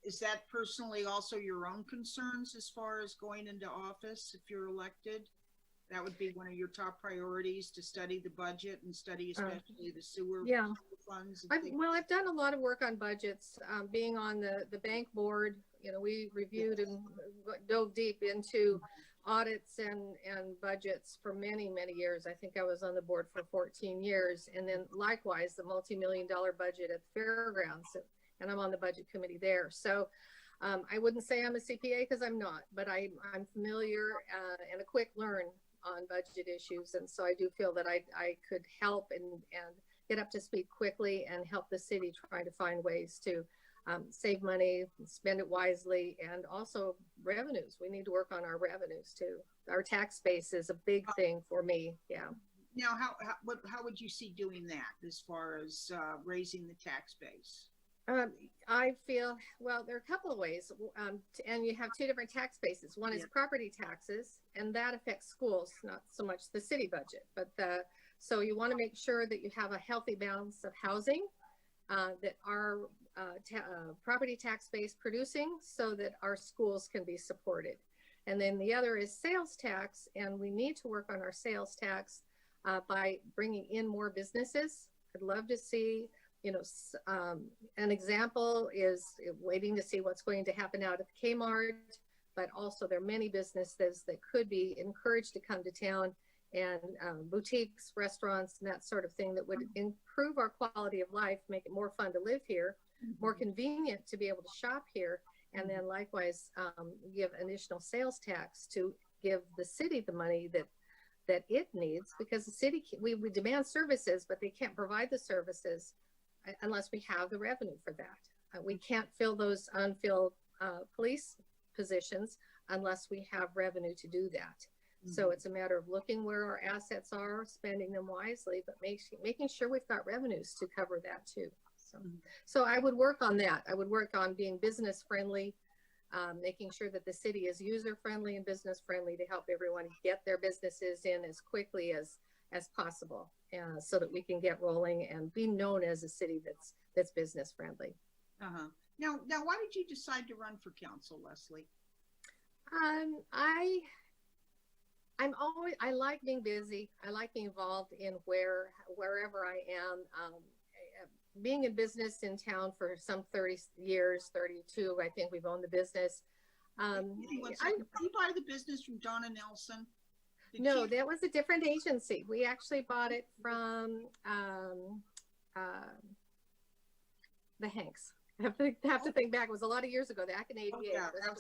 is that personally also your own concerns as far as going into office if you're elected? That would be one of your top priorities, to study the budget and study especially the sewer funds. I've done a lot of work on budgets. Being on the bank board, you know, we reviewed and dove deep into audits and budgets for many, many years. I think I was on the board for 14 years. And then likewise, the multi-million-dollar budget at the fairgrounds, and I'm on the budget committee there. So I wouldn't say I'm a CPA because I'm not, but I'm familiar and a quick learn on budget issues. And so I do feel that I could help and get up to speed quickly and help the city try to find ways to save money, spend it wisely, and also revenues. We need to work on our revenues too. Our tax base is a big thing for me. Yeah. Now, how would you see doing that as far as raising the tax base? I feel, well, there are a couple of ways, and you have two different tax bases. One is property taxes, and that affects schools, not so much the city budget. But so you want to make sure that you have a healthy balance of housing that our property tax base producing, so that our schools can be supported. And then the other is sales tax, and we need to work on our sales tax by bringing in more businesses. I'd love to see, an example is waiting to see what's going to happen out at the Kmart, but also there are many businesses that could be encouraged to come to town, and boutiques, restaurants, and that sort of thing that would improve our quality of life, make it more fun to live here, more convenient to be able to shop here, and then likewise give additional sales tax to give the city the money that it needs, because the city, we demand services, but they can't provide the services unless we have the revenue for that. We can't fill those unfilled police positions unless we have revenue to do that. So it's a matter of looking where our assets are, spending them wisely, but making sure we've got revenues to cover that too. So I would work on that. I would work on being business friendly, making sure that the city is user friendly and business friendly to help everyone get their businesses in as quickly as possible, so that we can get rolling and be known as a city that's business friendly. Now, why did you decide to run for council, Leslie? I like being busy. I like being involved in wherever I am. Being in business in town for some 30 years, 32, I think we've owned the business. Did you buy the business from Donna Nelson? No, that was a different agency. We actually bought it from the Hanks. I have to think back. It was a lot of years ago, back in '88.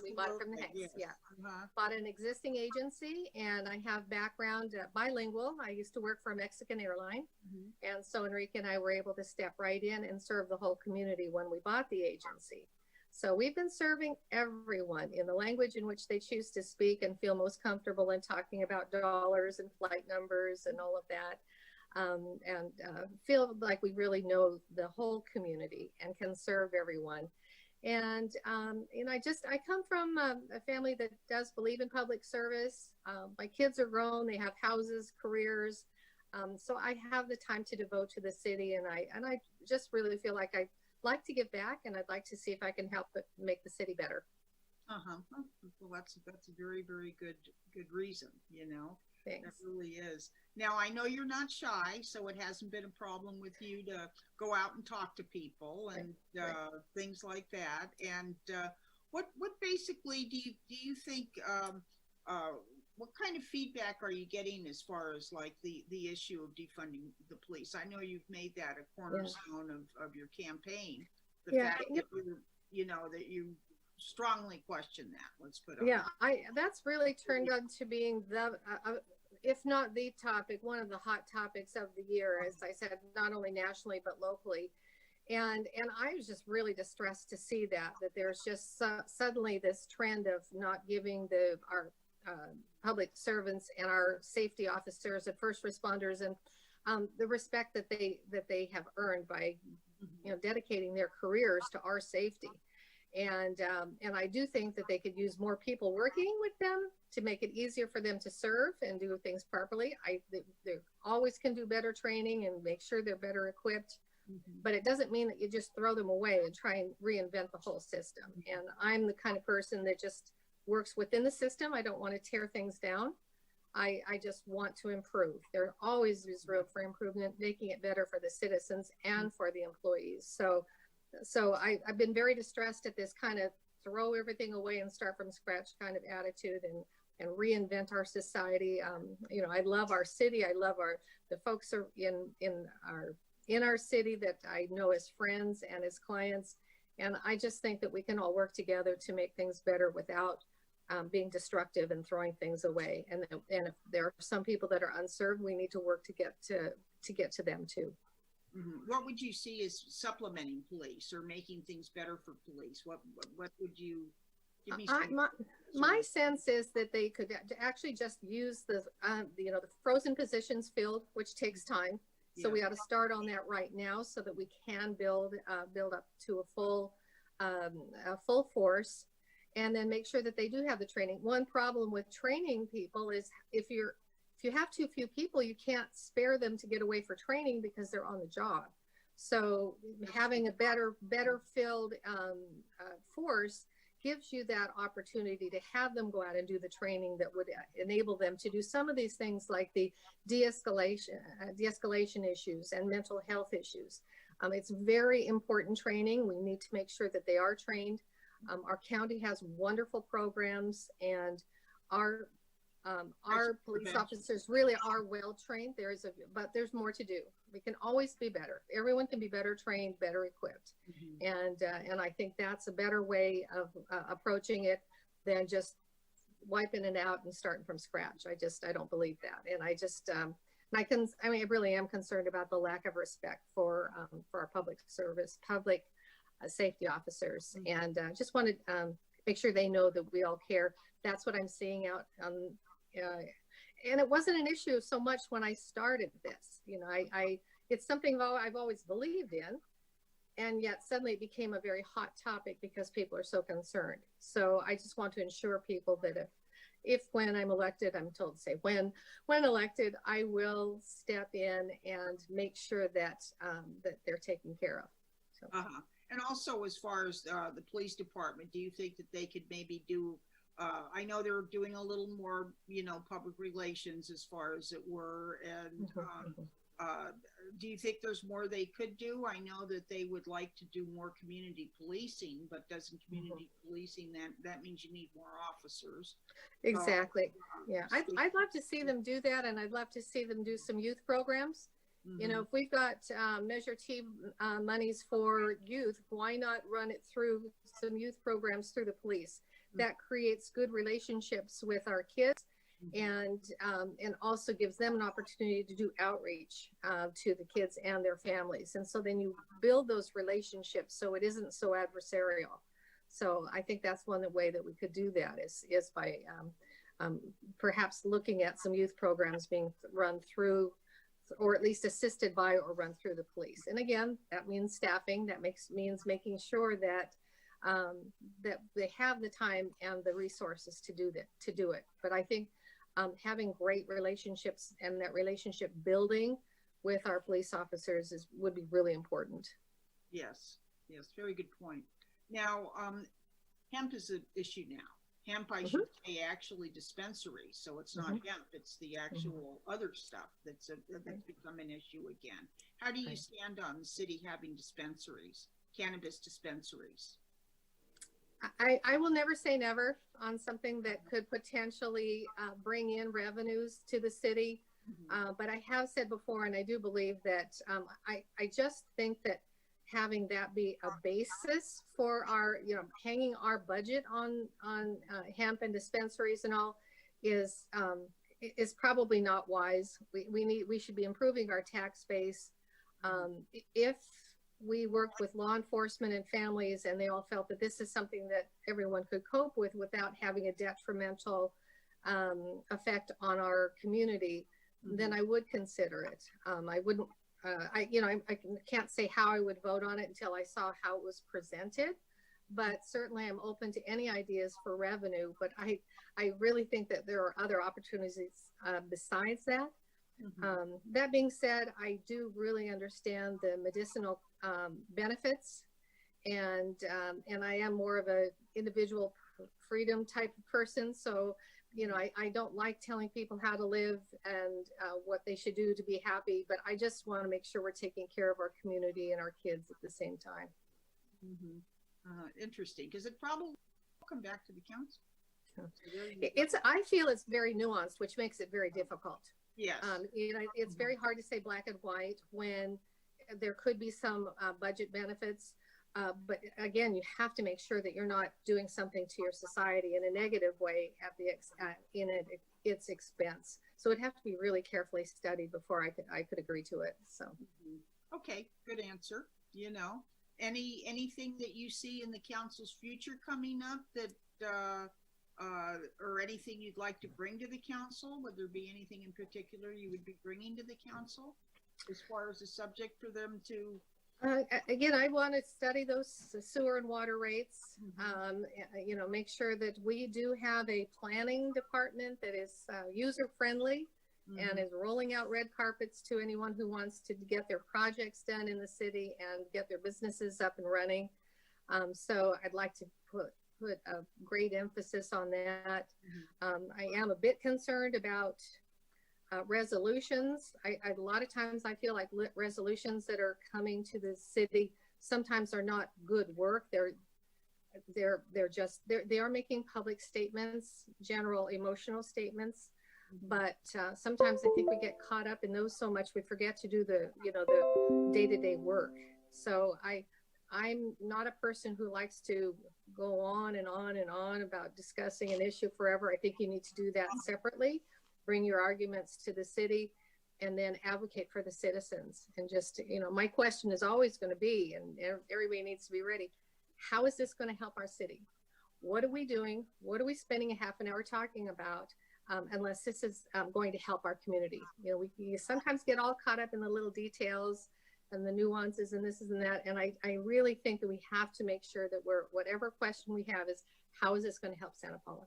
We bought it from the Hanks. Yes. Yeah. Bought an existing agency, and I have background bilingual. I used to work for a Mexican airline. And so Enrique and I were able to step right in and serve the whole community when we bought the agency. So we've been serving everyone in the language in which they choose to speak and feel most comfortable in talking about dollars and flight numbers and all of that. And feel like we really know the whole community and can serve everyone. And I come from a family that does believe in public service. My kids are grown, they have houses, careers. So I have the time to devote to the city, and I just really feel like I like to give back, and I'd like to see if I can help it make the city better. Well, that's a very, very good reason, Thanks. That really is. Now, I know you're not shy, so it hasn't been a problem with you to go out and talk to people and things like that. And what basically do you think? What kind of feedback are you getting as far as like the issue of defunding the police? I know you've made that a cornerstone of your campaign. The fact that that you strongly question that. Let's put it. That's really turned out to being if not the topic, one of the hot topics of the year, as I said, not only nationally but locally. And I was just really distressed to see that there's just suddenly this trend of not giving our public servants and our safety officers and first responders and the respect that they have earned by dedicating their careers to our safety. And I do think that they could use more people working with them to make it easier for them to serve and do things properly. They always can do better training and make sure they're better equipped, but it doesn't mean that you just throw them away and try and reinvent the whole system. And I'm the kind of person that just works within the system. I don't want to tear things down. I just want to improve. There always is room for improvement, making it better for the citizens and for the employees. So I've been very distressed at this kind of throw everything away and start from scratch kind of attitude and reinvent our society. I love our city. I love the folks are in our city that I know as friends and as clients. And I just think that we can all work together to make things better without being destructive and throwing things away. And if there are some people that are unserved, we need to work to get to them too. What would you see as supplementing police or making things better for police? What would you give me? My sense is that they could actually just use the frozen positions filled, which takes time. So we ought to start on that right now so that we can build up to a full force, and then make sure that they do have the training. One problem with training people is if you have too few people, you can't spare them to get away for training because they're on the job. So having a better filled force gives you that opportunity to have them go out and do the training that would enable them to do some of these things like the de-escalation issues and mental health issues. It's very important training. We need to make sure that they are trained. Our county has wonderful programs, and our police officers really are well trained. But there's more to do. We can always be better. Everyone can be better trained, better equipped. And I think that's a better way of approaching it than just wiping it out and starting from scratch. I don't believe that. And I really am concerned about the lack of respect for our public safety officers, and just want to make sure they know that we all care. That's what I'm seeing out on. And it wasn't an issue so much when I started this. It's something I've always believed in, and yet suddenly it became a very hot topic because people are so concerned. So I just want to ensure people that if when I'm elected, I'm told to say when elected, I will step in and make sure that that they're taken care of. So. And also, as far as the police department, do you think that they could maybe do? I know they're doing a little more, public relations as far as it were. And do you think there's more they could do? I know that they would like to do more community policing, but doesn't community policing, that means you need more officers? Exactly. Yeah. I'd love to see them do that. And I'd love to see them do some youth programs. If we've got Measure T monies for youth, why not run it through some youth programs through the police? That creates good relationships with our kids, and also gives them an opportunity to do outreach to the kids and their families. And so then you build those relationships so it isn't so adversarial. So I think that's one way that we could do that is by perhaps looking at some youth programs being run through, or at least assisted by or run through the police. And again, that means staffing. That means making sure that that they have the time and the resources to do it. But I think having great relationships and that relationship building with our police officers would be really important. Yes, very good point. Now, hemp is an issue now. Hemp, I should say, actually dispensaries. So it's not hemp; it's the actual other stuff that's become an issue again. How do you stand on the city having dispensaries, cannabis dispensaries? I will never say never on something that could potentially bring in revenues to the city. But I have said before, and I do believe that I just think that having that be a basis for our, hanging our budget on hemp and dispensaries and all is probably not wise. We should be improving our tax base. If we worked with law enforcement and families and they all felt that this is something that everyone could cope with without having a detrimental effect on our community, then I would consider it. I wouldn't, I can't say how I would vote on it until I saw how it was presented, but certainly I'm open to any ideas for revenue. But I really think that there are other opportunities besides that. That being said, I do really understand the medicinal benefits, and I am more of a individual freedom type of person. So, I don't like telling people how to live and what they should do to be happy, but I just want to make sure we're taking care of our community and our kids at the same time. Interesting, because it probably will come back to the council. I feel it's very nuanced, which makes it very difficult. Yes. It's very hard to say black and white when there could be some budget benefits. But again, you have to make sure that you're not doing something to your society in a negative way at its expense. So it'd have to be really carefully studied before I could agree to it. So, okay, good answer. You know, anything that you see in the council's future coming up that or anything you'd like to bring to the council? Would there be anything in particular you would be bringing to the council as far as a subject for them to? Again, I want to study those sewer and water rates. You know, make sure that we do have a planning department that is user friendly and is rolling out red carpets to anyone who wants to get their projects done in the city and get their businesses up and running. So I'd like to put a great emphasis on that. I am a bit concerned about resolutions. A lot of times I feel like resolutions that are coming to the city sometimes are not good work. They are making public statements, general emotional statements, but sometimes I think we get caught up in those so much we forget to do the day-to-day work. So I'm not a person who likes to go on and on and on about discussing an issue forever. I think you need to do that separately. Bring your arguments to the city and then advocate for the citizens. And just, my question is always going to be, and everybody needs to be ready, how is this going to help our city? What are we doing? What are we spending a half an hour talking about? Unless this is going to help our community. We sometimes get all caught up in the little details and the nuances and this and that. And I really think that we have to make sure that whatever question we have is, how is this going to help Santa Paula?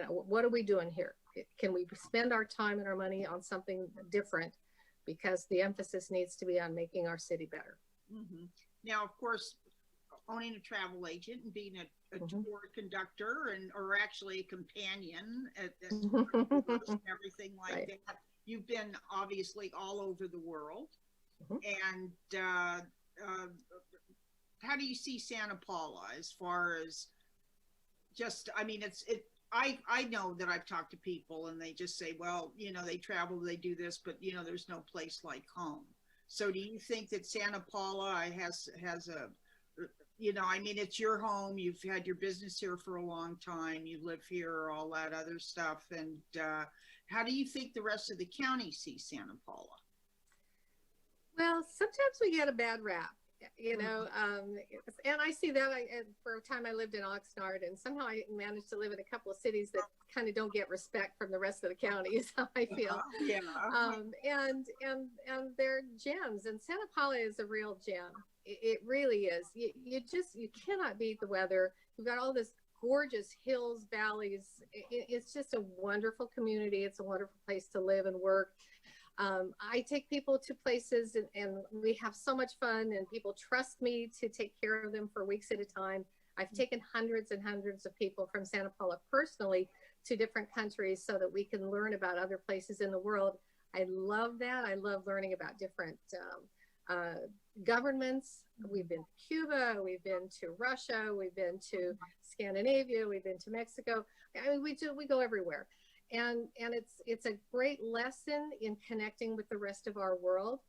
What are we doing here? Can we spend our time and our money on something different? Because the emphasis needs to be on making our city better. Now, of course, owning a travel agent and being a tour conductor or actually a companion at and everything like that, you've been obviously all over the world. And how do you see Santa Paula as far as just, I know that I've talked to people and they just say, well, they travel, they do this, but there's no place like home. So do you think that Santa Paula has a, it's your home, you've had your business here for a long time, you live here, all that other stuff. And how do you think the rest of the county sees Santa Paula? Well, sometimes we get a bad rap. And I see that. For a time I lived in Oxnard, and somehow I managed to live in a couple of cities that kind of don't get respect from the rest of the county, is how I feel. And they're gems, and Santa Paula is a real gem. It really is. You cannot beat the weather. You've got all this gorgeous hills, valleys. It's just a wonderful community. It's a wonderful place to live and work. I take people to places and we have so much fun, and people trust me to take care of them for weeks at a time. I've taken hundreds and hundreds of people from Santa Paula personally to different countries so that we can learn about other places in the world. I love that. I love learning about different governments. We've been to Cuba, we've been to Russia, we've been to Scandinavia, we've been to Mexico. We go everywhere. And it's a great lesson in connecting with the rest of our world.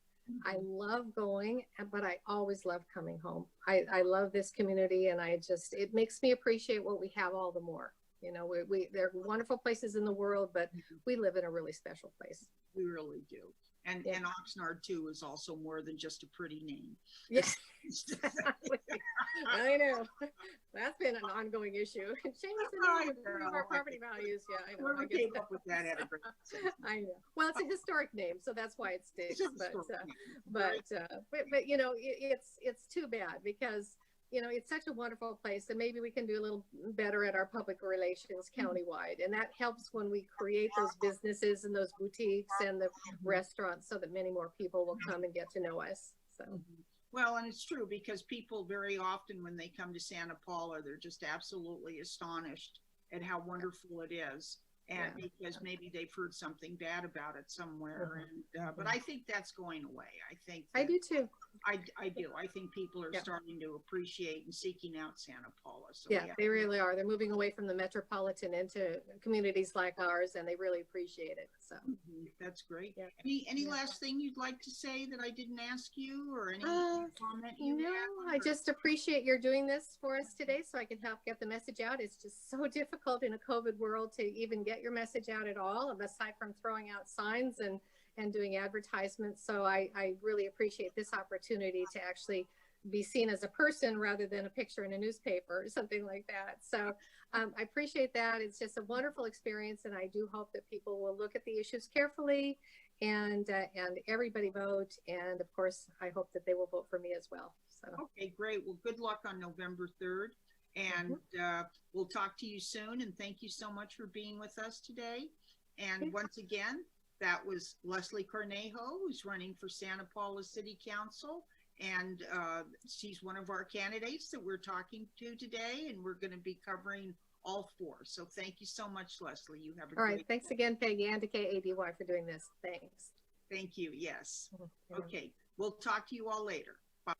I love going, but I always love coming home. I love this community, and it makes me appreciate what we have all the more. There are wonderful places in the world, but we live in a really special place. We really do. And Oxnard too is also more than just a pretty name. Yes, I know. That's been an ongoing issue. Changes in our property values. Yeah, I know. Whoever came up with that had a great sense. I know. Well, it's a historic name, so that's why it sticks. But it's too bad because it's such a wonderful place, and maybe we can do a little better at our public relations countywide. And that helps when we create those businesses and those boutiques and the restaurants so that many more people will come and get to know us. So. Well, and it's true because people very often when they come to Santa Paula, they're just absolutely astonished at how wonderful it is. And because maybe they've heard something bad about it somewhere. And, but I think that's going away. I do too. I do. I think people are starting to appreciate and seeking out Santa Paula. So, they really are. They're moving away from the metropolitan into communities like ours, and they really appreciate it. So That's great. yeah. Any Yeah. last thing you'd like to say that I didn't ask you, or any comment you No, have? I just appreciate your doing this for us today so I can help get the message out. It's just so difficult in a COVID world to even get your message out at all, aside from throwing out signs and doing advertisements. So I really appreciate this opportunity to actually be seen as a person rather than a picture in a newspaper or something like that. So I appreciate that. It's just a wonderful experience, and I do hope that people will look at the issues carefully and everybody vote. And of course, I hope that they will vote for me as well. So Okay, great. Well, good luck on November 3rd, and we'll talk to you soon. And thank you so much for being with us today. And once again, that was Leslie Cornejo, who's running for Santa Paula City Council. And she's one of our candidates that we're talking to today, and we're going to be covering all four. So thank you so much, Leslie. You have a all great right. Thanks again, Peggy, and to KADY for doing this. Thanks. Thank you. Yes. Yeah. Okay. We'll talk to you all later. Bye.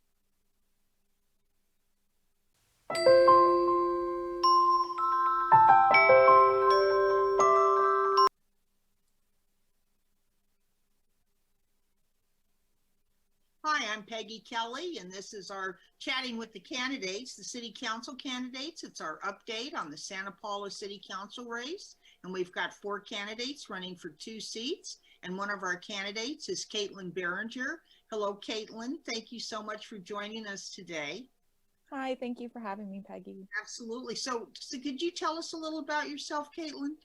Hi, I'm Peggy Kelly, and this is our Chatting with the Candidates, the City Council candidates. It's our update on the Santa Paula City Council race, and we've got 4 candidates running for 2 seats, and one of our candidates is Caitlin Behringer. Hello, Caitlin. Thank you so much for joining us today. Hi, thank you for having me, Peggy. Absolutely. So could you tell us a little about yourself, Caitlin?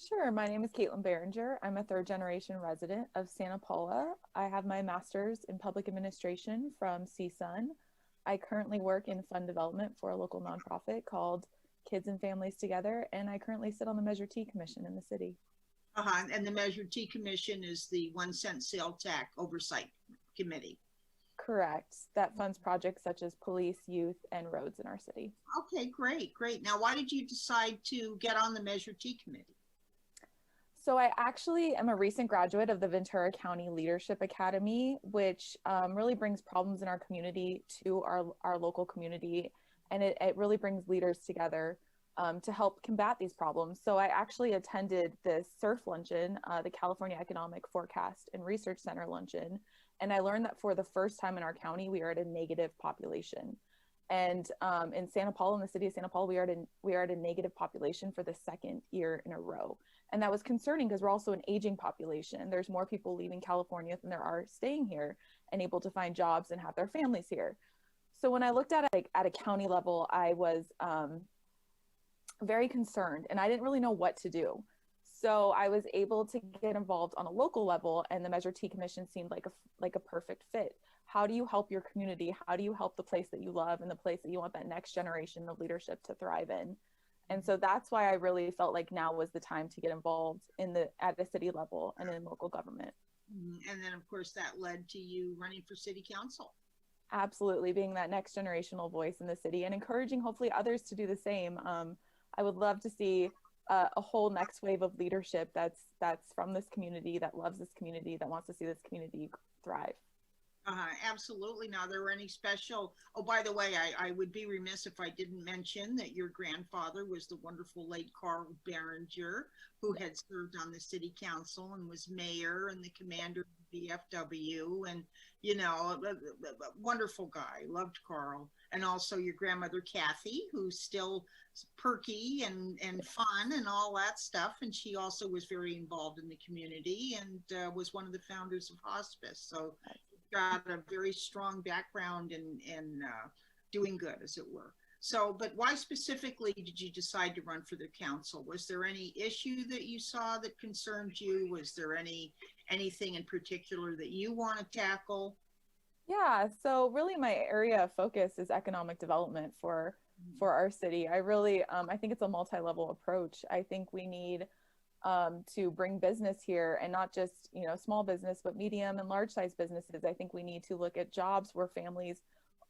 Sure, my name is Caitlin Behringer. I'm a 3rd-generation resident of Santa Paula. I have my master's in public administration from CSUN. I currently work in fund development for a local nonprofit called Kids and Families Together, and I currently sit on the Measure T Commission in the city. And the Measure T Commission is the 1-cent sale tax oversight committee. Correct. That funds projects such as police, youth, and roads in our city. Okay, great, great. Now, why did you decide to get on the Measure T committee? So I actually am a recent graduate of the Ventura County Leadership Academy, which really brings problems in our community to our local community. And it really brings leaders together to help combat these problems. So I actually attended this SURF luncheon, the California Economic Forecast and Research Center luncheon. And I learned that for the first time in our county, we are at a negative population. And in Santa Paula, in the city of Santa Paula, we are at a negative population for the 2nd year in a row. And that was concerning because we're also an aging population. There's more people leaving California than there are staying here and able to find jobs and have their families here. So when I looked at it at a county level, I was very concerned, and I didn't really know what to do. So I was able to get involved on a local level, and the Measure T Commission seemed like a perfect fit. How do you help your community? How do you help the place that you love and the place that you want that next generation of leadership to thrive in? And so that's why I really felt like now was the time to get involved at the city level and in local government. And then, of course, that led to you running for city council. Absolutely, being that next generational voice in the city and encouraging hopefully others to do the same. I would love to see a whole next wave of leadership that's from this community, that loves this community, that wants to see this community thrive. Absolutely. Now, there were any special, oh, by the way, I would be remiss if I didn't mention that your grandfather was the wonderful late Carl Behringer, who had served on the city council and was mayor and the commander of the VFW, and, you know, a wonderful guy. Loved Carl. And also your grandmother, Kathy, who's still perky and fun and all that stuff. And she also was very involved in the community and was one of the founders of hospice. So got a very strong background in doing good, as it were. So, but why specifically did you decide to run for the council? Was there any issue that you saw that concerned you? Was there anything in particular that you want to tackle? Yeah, so really my area of focus is economic development for our city. I really, I think it's a multi-level approach. I think we need to bring business here, and not just, you know, small business, but medium and large size businesses. I think we need to look at jobs where families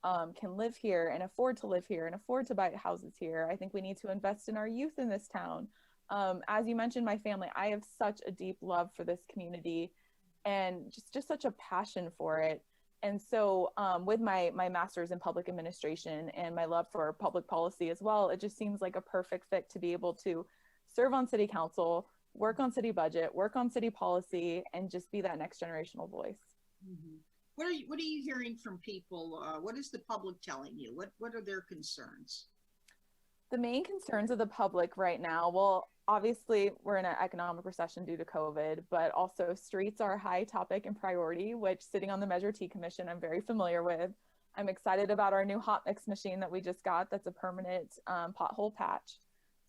can live here and afford to live here and afford to buy houses here. I think we need to invest in our youth in this town. As you mentioned, my family, I have such a deep love for this community and just such a passion for it. And so with my master's in public administration and my love for public policy as well, it just seems like a perfect fit to be able to serve on city council, work on city budget, work on city policy, and just be that next generational voice. Mm-hmm. What are you hearing from people? What is the public telling you? What are their concerns? The main concerns of the public right now, well, obviously we're in an economic recession due to COVID, but also streets are a high topic and priority, which sitting on the Measure T Commission, I'm very familiar with. I'm excited about our new hot mix machine that we just got. That's a permanent pothole patch.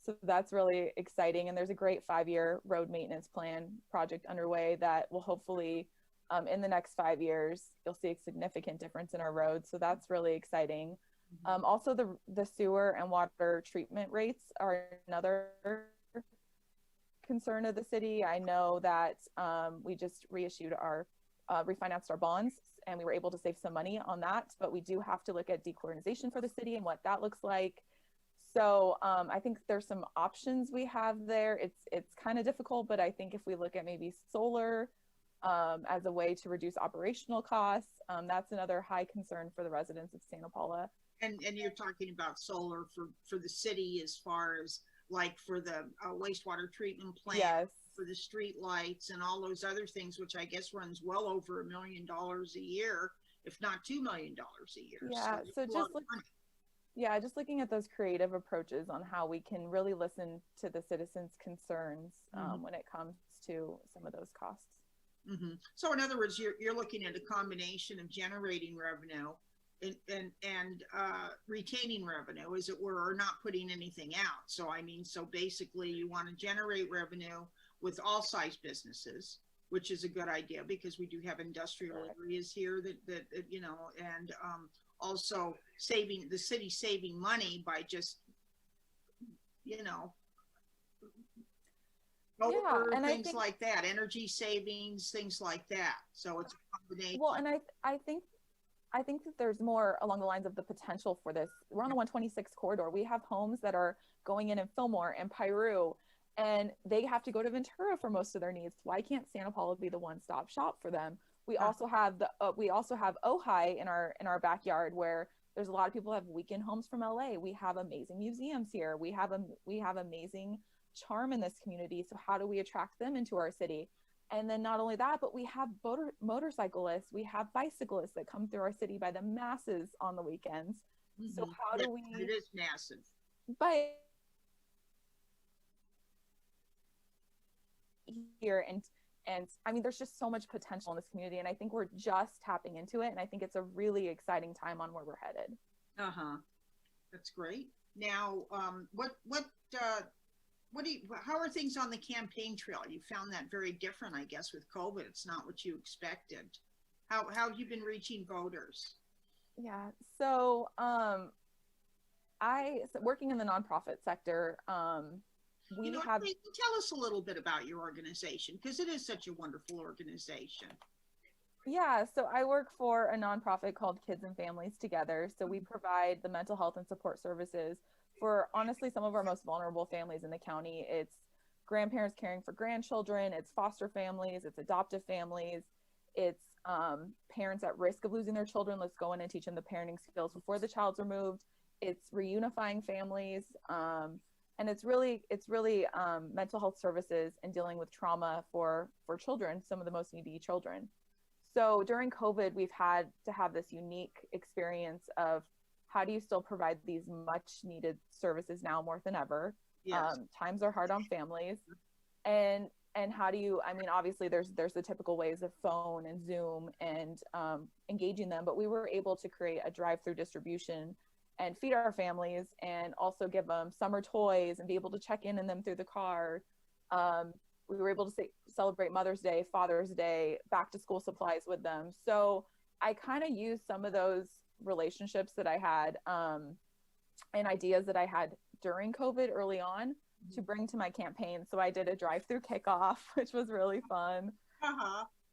So that's really exciting. And there's a great 5-year road maintenance plan project underway that will hopefully in the next 5 years, you'll see a significant difference in our roads. So that's really exciting. Also, the sewer and water treatment rates are another concern of the city. I know that we just refinanced our bonds, and we were able to save some money on that, but we do have to look at dechlorinization for the city and what that looks like. So I think there's some options we have there. It's kind of difficult, but I think if we look at maybe solar as a way to reduce operational costs, that's another high concern for the residents of Santa Paula. And you're talking about solar for the city as far as like for the wastewater treatment plant, yes, for the street lights and all those other things, which I guess runs well over $1 million a year, if not $2 million a year. Yeah, so just looking at those creative approaches on how we can really listen to the citizens' concerns when it comes to some of those costs. Mm-hmm. So in other words, you're looking at a combination of generating revenue and retaining revenue, as it were, or not putting anything out. So so basically you want to generate revenue with all size businesses, which is a good idea because we do have industrial areas here that and also the city saving money by just and things like that, energy savings, things like that. So it's a combination. Well, and I think that there's more along the lines of the potential for this. We're on the 126 corridor. We have homes that are going in Fillmore and Piru, and they have to go to Ventura for most of their needs. Why can't Santa Paula be the one-stop shop for them? We also have Ojai in our backyard, where there's a lot of people who have weekend homes from LA. We have amazing museums here. We have amazing charm in this community. So how do we attract them into our city? And then not only that, but we have motorcyclists, we have bicyclists that come through our city by the masses on the weekends. Mm-hmm. So how do we? It is massive. But here and there's just so much potential in this community, and I think we're just tapping into it, and I think it's a really exciting time on where we're headed. That's great. Now, how are things on the campaign trail? You found that very different, I guess, with COVID. It's not what you expected. How have you been reaching voters? Yeah, so working in the nonprofit sector, tell us a little bit about your organization, because it is such a wonderful organization. Yeah, so I work for a nonprofit called Kids and Families Together. So we provide the mental health and support services for honestly some of our most vulnerable families in the county. It's grandparents caring for grandchildren, it's foster families, it's adoptive families, it's parents at risk of losing their children. Let's go in and teach them the parenting skills before the child's removed. It's reunifying families. And it's really mental health services and dealing with trauma for children, some of the most needy children. So during COVID, we've had to have this unique experience of how do you still provide these much needed services now more than ever? Yes. Times are hard on families. And how do you, obviously there's the typical ways of phone and Zoom and engaging them, but we were able to create a drive-through distribution and feed our families and also give them summer toys and be able to check in them through the car. We were able to celebrate Mother's Day, Father's Day, back to school supplies with them. So I kind of used some of those relationships that I had and ideas that I had during COVID early on to bring to my campaign. So I did a drive-through kickoff, which was really fun.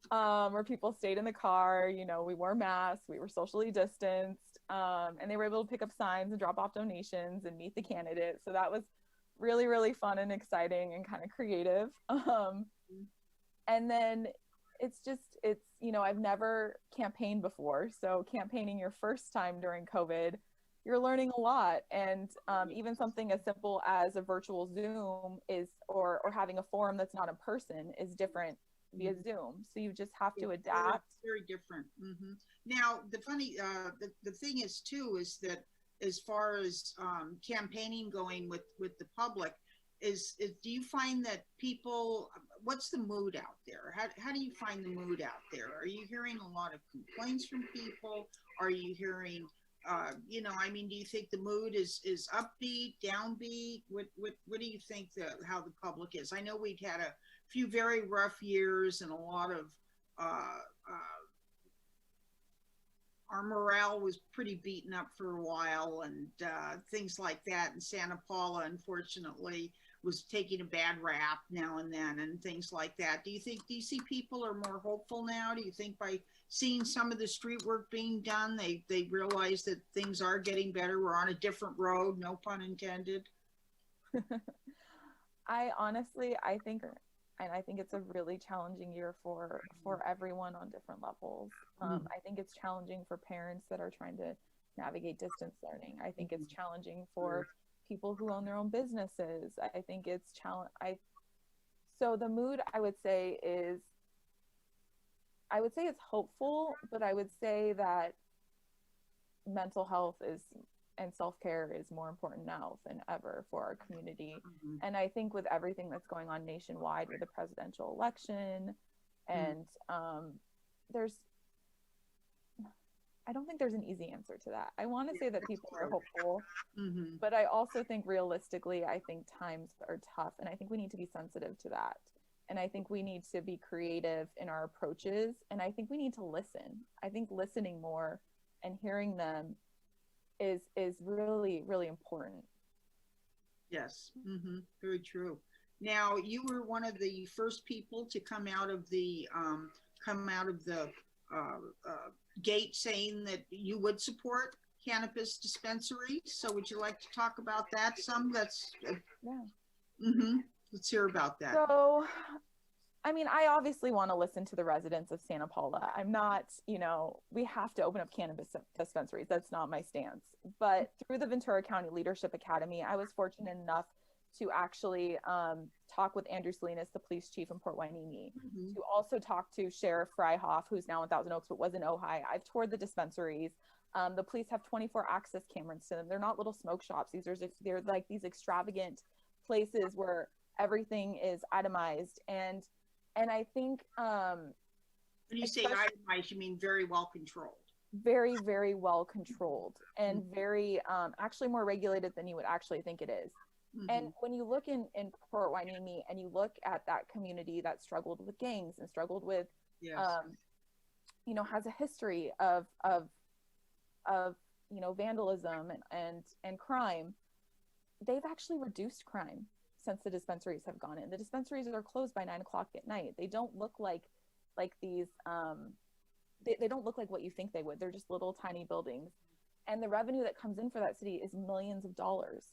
Where people stayed in the car, we wore masks, we were socially distanced, and they were able to pick up signs and drop off donations and meet the candidates. So that was really, really fun and exciting and kind of creative. And then it's I've never campaigned before. So campaigning your first time during COVID, you're learning a lot. And even something as simple as a virtual Zoom is, or having a forum that's not in person is different via Zoom. So you just have to adapt. Very different. Now, the thing is too, is that as far as campaigning going with the public, do you find that people, what's the mood out there? How do you find the mood out there? Are you hearing a lot of complaints from people? Are you hearing, I mean, do you think the mood is upbeat, downbeat? What do you think how the public is? I know we've had a few very rough years and a lot of, our morale was pretty beaten up for a while, and things like that. And Santa Paula, unfortunately, was taking a bad rap now and then, and things like that. Do you see people are more hopeful now? Do you think by seeing some of the street work being done, they realize that things are getting better? We're on a different road, no pun intended. I think it's a really challenging year for everyone on different levels. I think it's challenging for parents that are trying to navigate distance learning. I think it's challenging for people who own their own businesses. I think it's so the mood, I would say it's hopeful, but I would say that mental health and self-care is more important now than ever for our community. And I think with everything that's going on nationwide with the presidential election, and I don't think there's an easy answer to that. I want to say that people are hopeful, but I also think realistically, I think times are tough, and I think we need to be sensitive to that. And I think we need to be creative in our approaches, and I think we need to listen. I think listening more and hearing them is really, really important. Yes, very true. Now, you were one of the first people to come out of the gate saying that you would support cannabis dispensaries. So would you like to talk about that some? Let's hear about that. So, I mean, I obviously want to listen to the residents of Santa Paula. I'm not, we have to open up cannabis dispensaries. That's not my stance. But through the Ventura County Leadership Academy, I was fortunate enough to actually talk with Andrew Salinas, the police chief in Port Hueneme, to also talk to Sheriff Freihoff, who's now in Thousand Oaks, but was in Ojai. I've toured the dispensaries. The police have 24 access cameras to them. They're not little smoke shops. They're like these extravagant places where everything is itemized. And I think when you say itemized, you mean very well controlled. Very, very well controlled, and very actually more regulated than you would actually think it is. And when you look in Port Hueneme and you look at that community that struggled with gangs and struggled with, has a history of vandalism and crime, they've actually reduced crime since the dispensaries have gone in. The dispensaries are closed by 9 o'clock at night. They don't look like these, they don't look like what you think they would. They're just little tiny buildings. And the revenue that comes in for that city is millions of dollars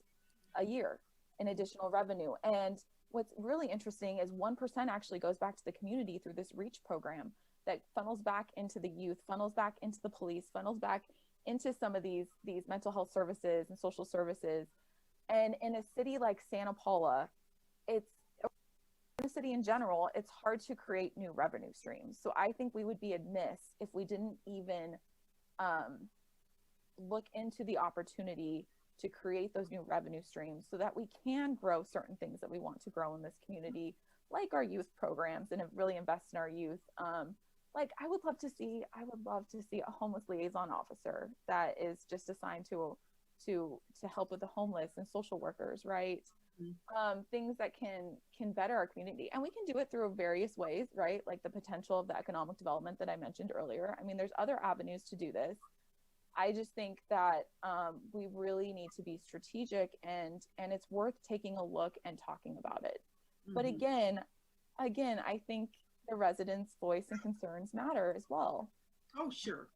a year in additional revenue. And what's really interesting is 1% actually goes back to the community through this REACH program that funnels back into the youth, funnels back into the police, funnels back into some of these mental health services and social services. And in a city like Santa Paula, in a city in general, it's hard to create new revenue streams. So I think we would be amiss if we didn't even look into the opportunity to create those new revenue streams so that we can grow certain things that we want to grow in this community, like our youth programs, and really invest in our youth. Like I would love to see a homeless liaison officer that is just assigned to help with the homeless and social workers, right? Things that can better our community. And we can do it through various ways, right? Like the potential of the economic development that I mentioned earlier. I mean, there's other avenues to do this. I just think that we really need to be strategic, and it's worth taking a look and talking about it. But again, I think the residents' voice and concerns matter as well. Oh, sure.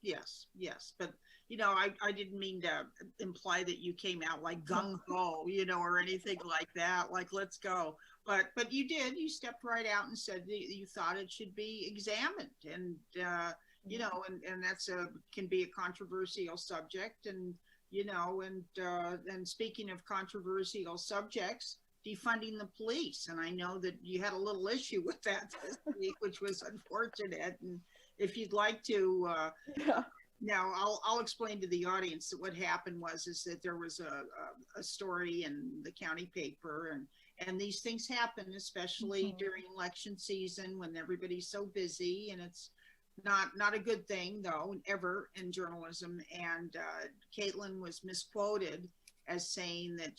Yes. But, I didn't mean to imply that you came out like gung-ho, or anything like that, like, let's go. But you did. You stepped right out and said that you thought it should be examined. And, and that's can be a controversial subject. And, you know, and speaking of controversial subjects, defunding the police. And I know that you had a little issue with that this week, which was unfortunate. And if you'd like to, Yeah. now I'll explain to the audience that what happened is that there was a story in the county paper, and these things happen, especially during election season when everybody's so busy, and it's not a good thing though, ever in journalism. And Caitlin was misquoted as saying that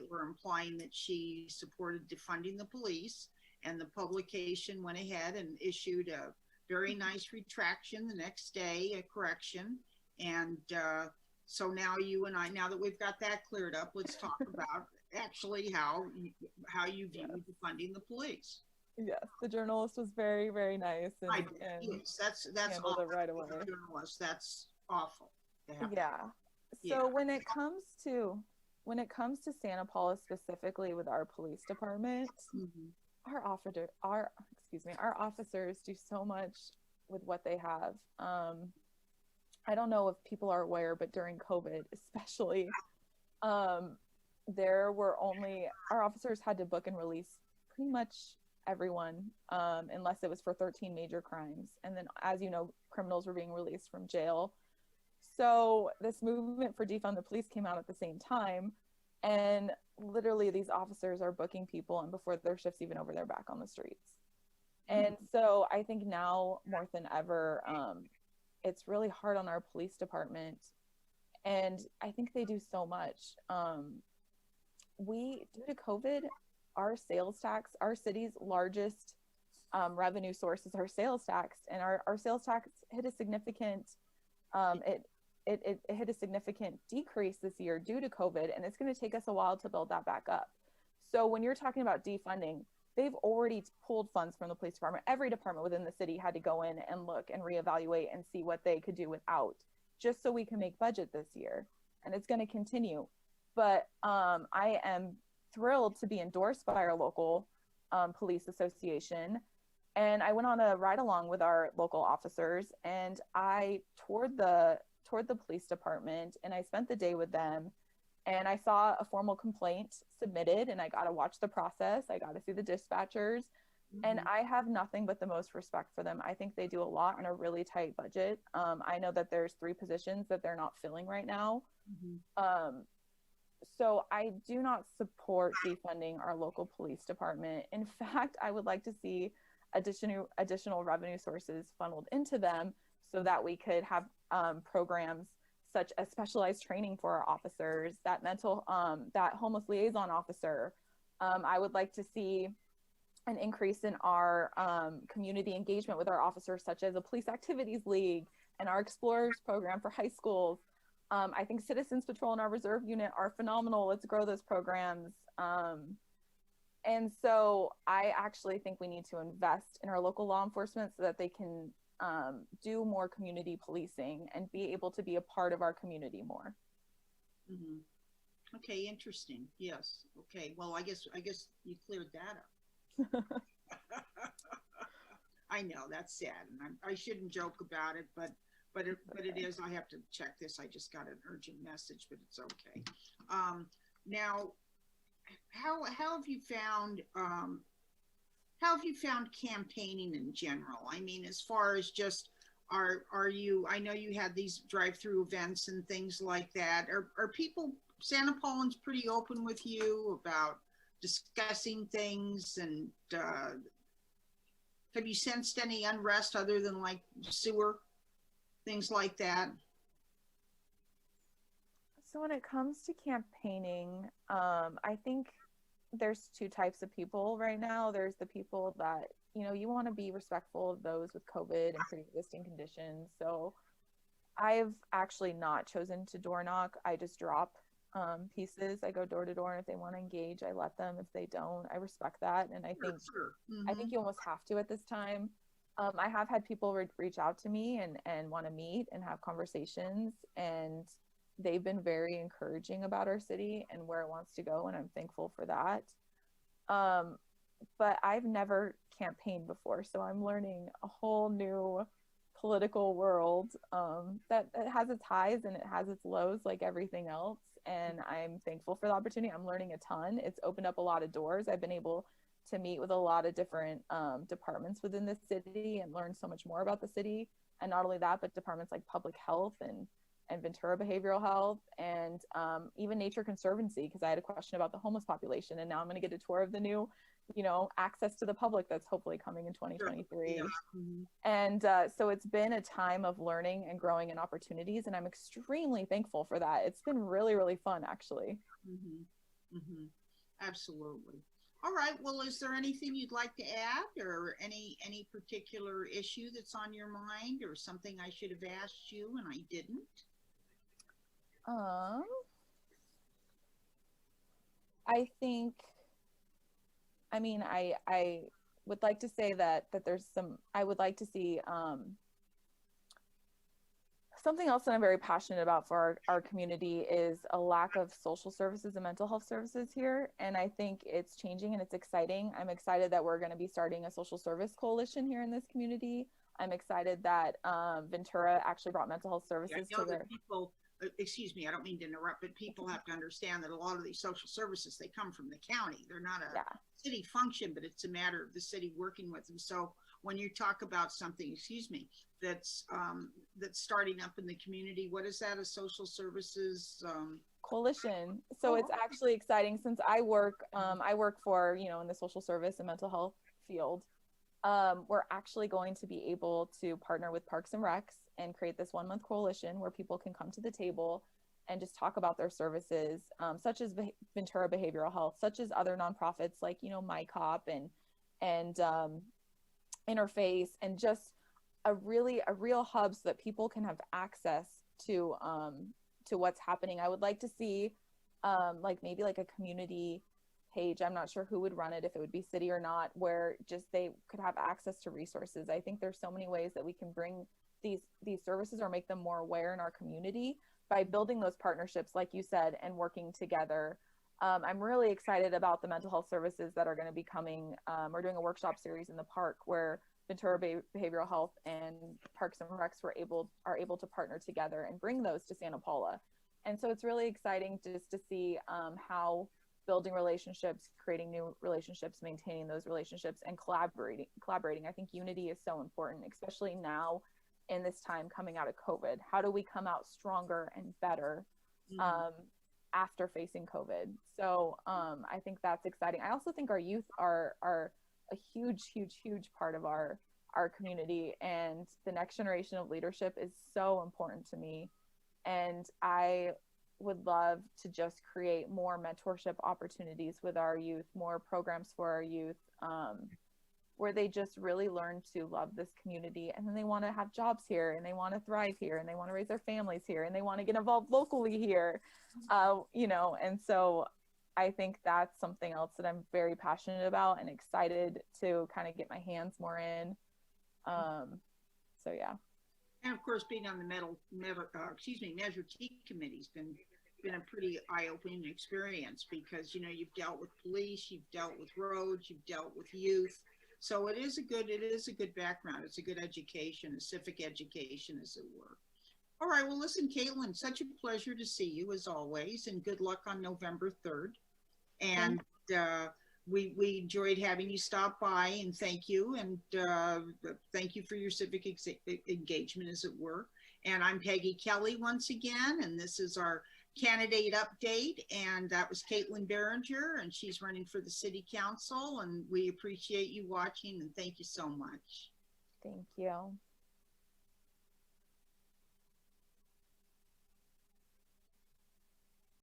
or implying that she supported defunding the police, and the publication went ahead and issued a very nice retraction the next day, a correction. And so now you and I, now that we've got that cleared up, let's talk about actually how you view defunding the police. Yes, the journalist was very, very nice, and yes, that's handled awful. it right away. Journalist, that's awful. Yeah. So when it comes to Santa Paula specifically with our police department, our officers do so much with what they have. I don't know if people are aware, but during COVID, especially, there were our officers had to book and release pretty much everyone, unless it was for 13 major crimes. And then, as you know, criminals were being released from jail. So this movement for defund the police came out at the same time. And literally these officers are booking people, and before their shift's even over, they're back on the streets. And so I think now more than ever, it's really hard on our police department. And I think they do so much. Due to COVID, our sales tax, our city's largest revenue source is our sales tax, and our sales tax hit a significant it hit a significant decrease this year due to COVID, and it's going to take us a while to build that back up. So when you're talking about defunding, they've already pulled funds from the police department. Every department within the city had to go in and look and reevaluate and see what they could do without, just so we can make budget this year. And it's going to continue. But I am thrilled to be endorsed by our local police association. And I went on a ride along with our local officers, and I toured the police department, and I spent the day with them, and I saw a formal complaint submitted, and I got to watch the process. I got to see the dispatchers, and I have nothing but the most respect for them. I think they do a lot on a really tight budget. I know that there's 3 positions that they're not filling right now. So I do not support defunding our local police department. In fact, I would like to see additional revenue sources funneled into them, so that we could have programs such as specialized training for our officers, that homeless liaison officer. I would like to see an increase in our community engagement with our officers, such as a police activities league and our explorers program for high schools. I think Citizens Patrol and our reserve unit are phenomenal. Let's grow those programs. And so I actually think we need to invest in our local law enforcement so that they can do more community policing and be able to be a part of our community more. Okay, interesting. Yes. Okay. Well, I guess you cleared that up. I know that's sad, and I shouldn't joke about it, but it is. I have to check this. I just got an urgent message, but it's okay. Now, how have you found campaigning in general? I mean, as far as just are you? I know you had these drive-through events and things like that. Are people, Santa Paulans, pretty open with you about discussing things? And have you sensed any unrest other than like sewer, things like that? So when it comes to campaigning, I think there's 2 types of people right now. There's the people that, you want to be respectful of those with COVID and pre-existing conditions. So I've actually not chosen to door knock. I just drop pieces. I go door to door, and if they want to engage, I let them. If they don't, I respect that. And I think I think you almost have to at this time. I have had people reach out to me and want to meet and have conversations, and they've been very encouraging about our city and where it wants to go, and I'm thankful for that. But I've never campaigned before, so I'm learning a whole new political world that it has its highs and it has its lows like everything else. And I'm thankful for the opportunity. I'm learning a ton. It's opened up a lot of doors. I've been able to meet with a lot of different departments within the city and learn so much more about the city. And not only that, but departments like public health and Ventura Behavioral Health, and even Nature Conservancy, because I had a question about the homeless population, and now I'm going to get a tour of the new, access to the public that's hopefully coming in 2023. Yeah. Mm-hmm. And so it's been a time of learning and growing and opportunities, and I'm extremely thankful for that. It's been really, really fun, actually. Mm-hmm. Mm-hmm. Absolutely. All right. Well, is there anything you'd like to add, or any particular issue that's on your mind, or something I should have asked you and I didn't? I think, I would like to say that there's I would like to see something else that I'm very passionate about for our community is a lack of social services and mental health services here. And I think it's changing and it's exciting. I'm excited that we're going to be starting a social service coalition here in this community. I'm excited that Ventura actually brought mental health services to their people. Excuse me, I don't mean to interrupt, but people have to understand that a lot of these social services, they come from the county. They're not a city function, but it's a matter of the city working with them. So when you talk about something, that's starting up in the community, what is that? A social services coalition. So it's actually exciting since I work for, in the social service and mental health field. We're actually going to be able to partner with Parks and Recs and create this 1-month coalition where people can come to the table and just talk about their services, such as Ventura Behavioral Health, such as other nonprofits like, MyCop and Interface, and just a real hub so that people can have access to what's happening. I would like to see maybe a community page. I'm not sure who would run it, if it would be city or not, where just they could have access to resources. I think there's so many ways that we can bring these services or make them more aware in our community by building those partnerships, like you said, and working together. I'm really excited about the mental health services that are going to be coming. We're doing a workshop series in the park where Ventura Behavioral Health and Parks and Recs are able to partner together and bring those to Santa Paula. And so it's really exciting just to see how building relationships, creating new relationships, maintaining those relationships, and collaborating. I think unity is so important, especially now in this time coming out of COVID. How do we come out stronger and better after facing COVID? So I think that's exciting. I also think our youth are a huge part of our community, and the next generation of leadership is so important to me. And I would love to just create more mentorship opportunities with our youth, more programs for our youth, where they just really learn to love this community, and then they want to have jobs here, and they want to thrive here, and they want to raise their families here, and they want to get involved locally here, and so I think that's something else that I'm very passionate about and excited to kind of get my hands more in. So yeah. And of course, being on the Measure T committee's been a pretty eye-opening experience, because you've dealt with police, you've dealt with roads, you've dealt with youth. So it is a good background. It's a good education, a civic education, as it were. All right. Well, listen, Caitlin, such a pleasure to see you as always, and good luck on November 3rd. And we enjoyed having you stop by, and thank you. And thank you for your civic engagement, as it were. And I'm Peggy Kelly once again, and this is our candidate update. And that was Caitlin Behringer, and she's running for the city council. And we appreciate you watching, and thank you so much. Thank you.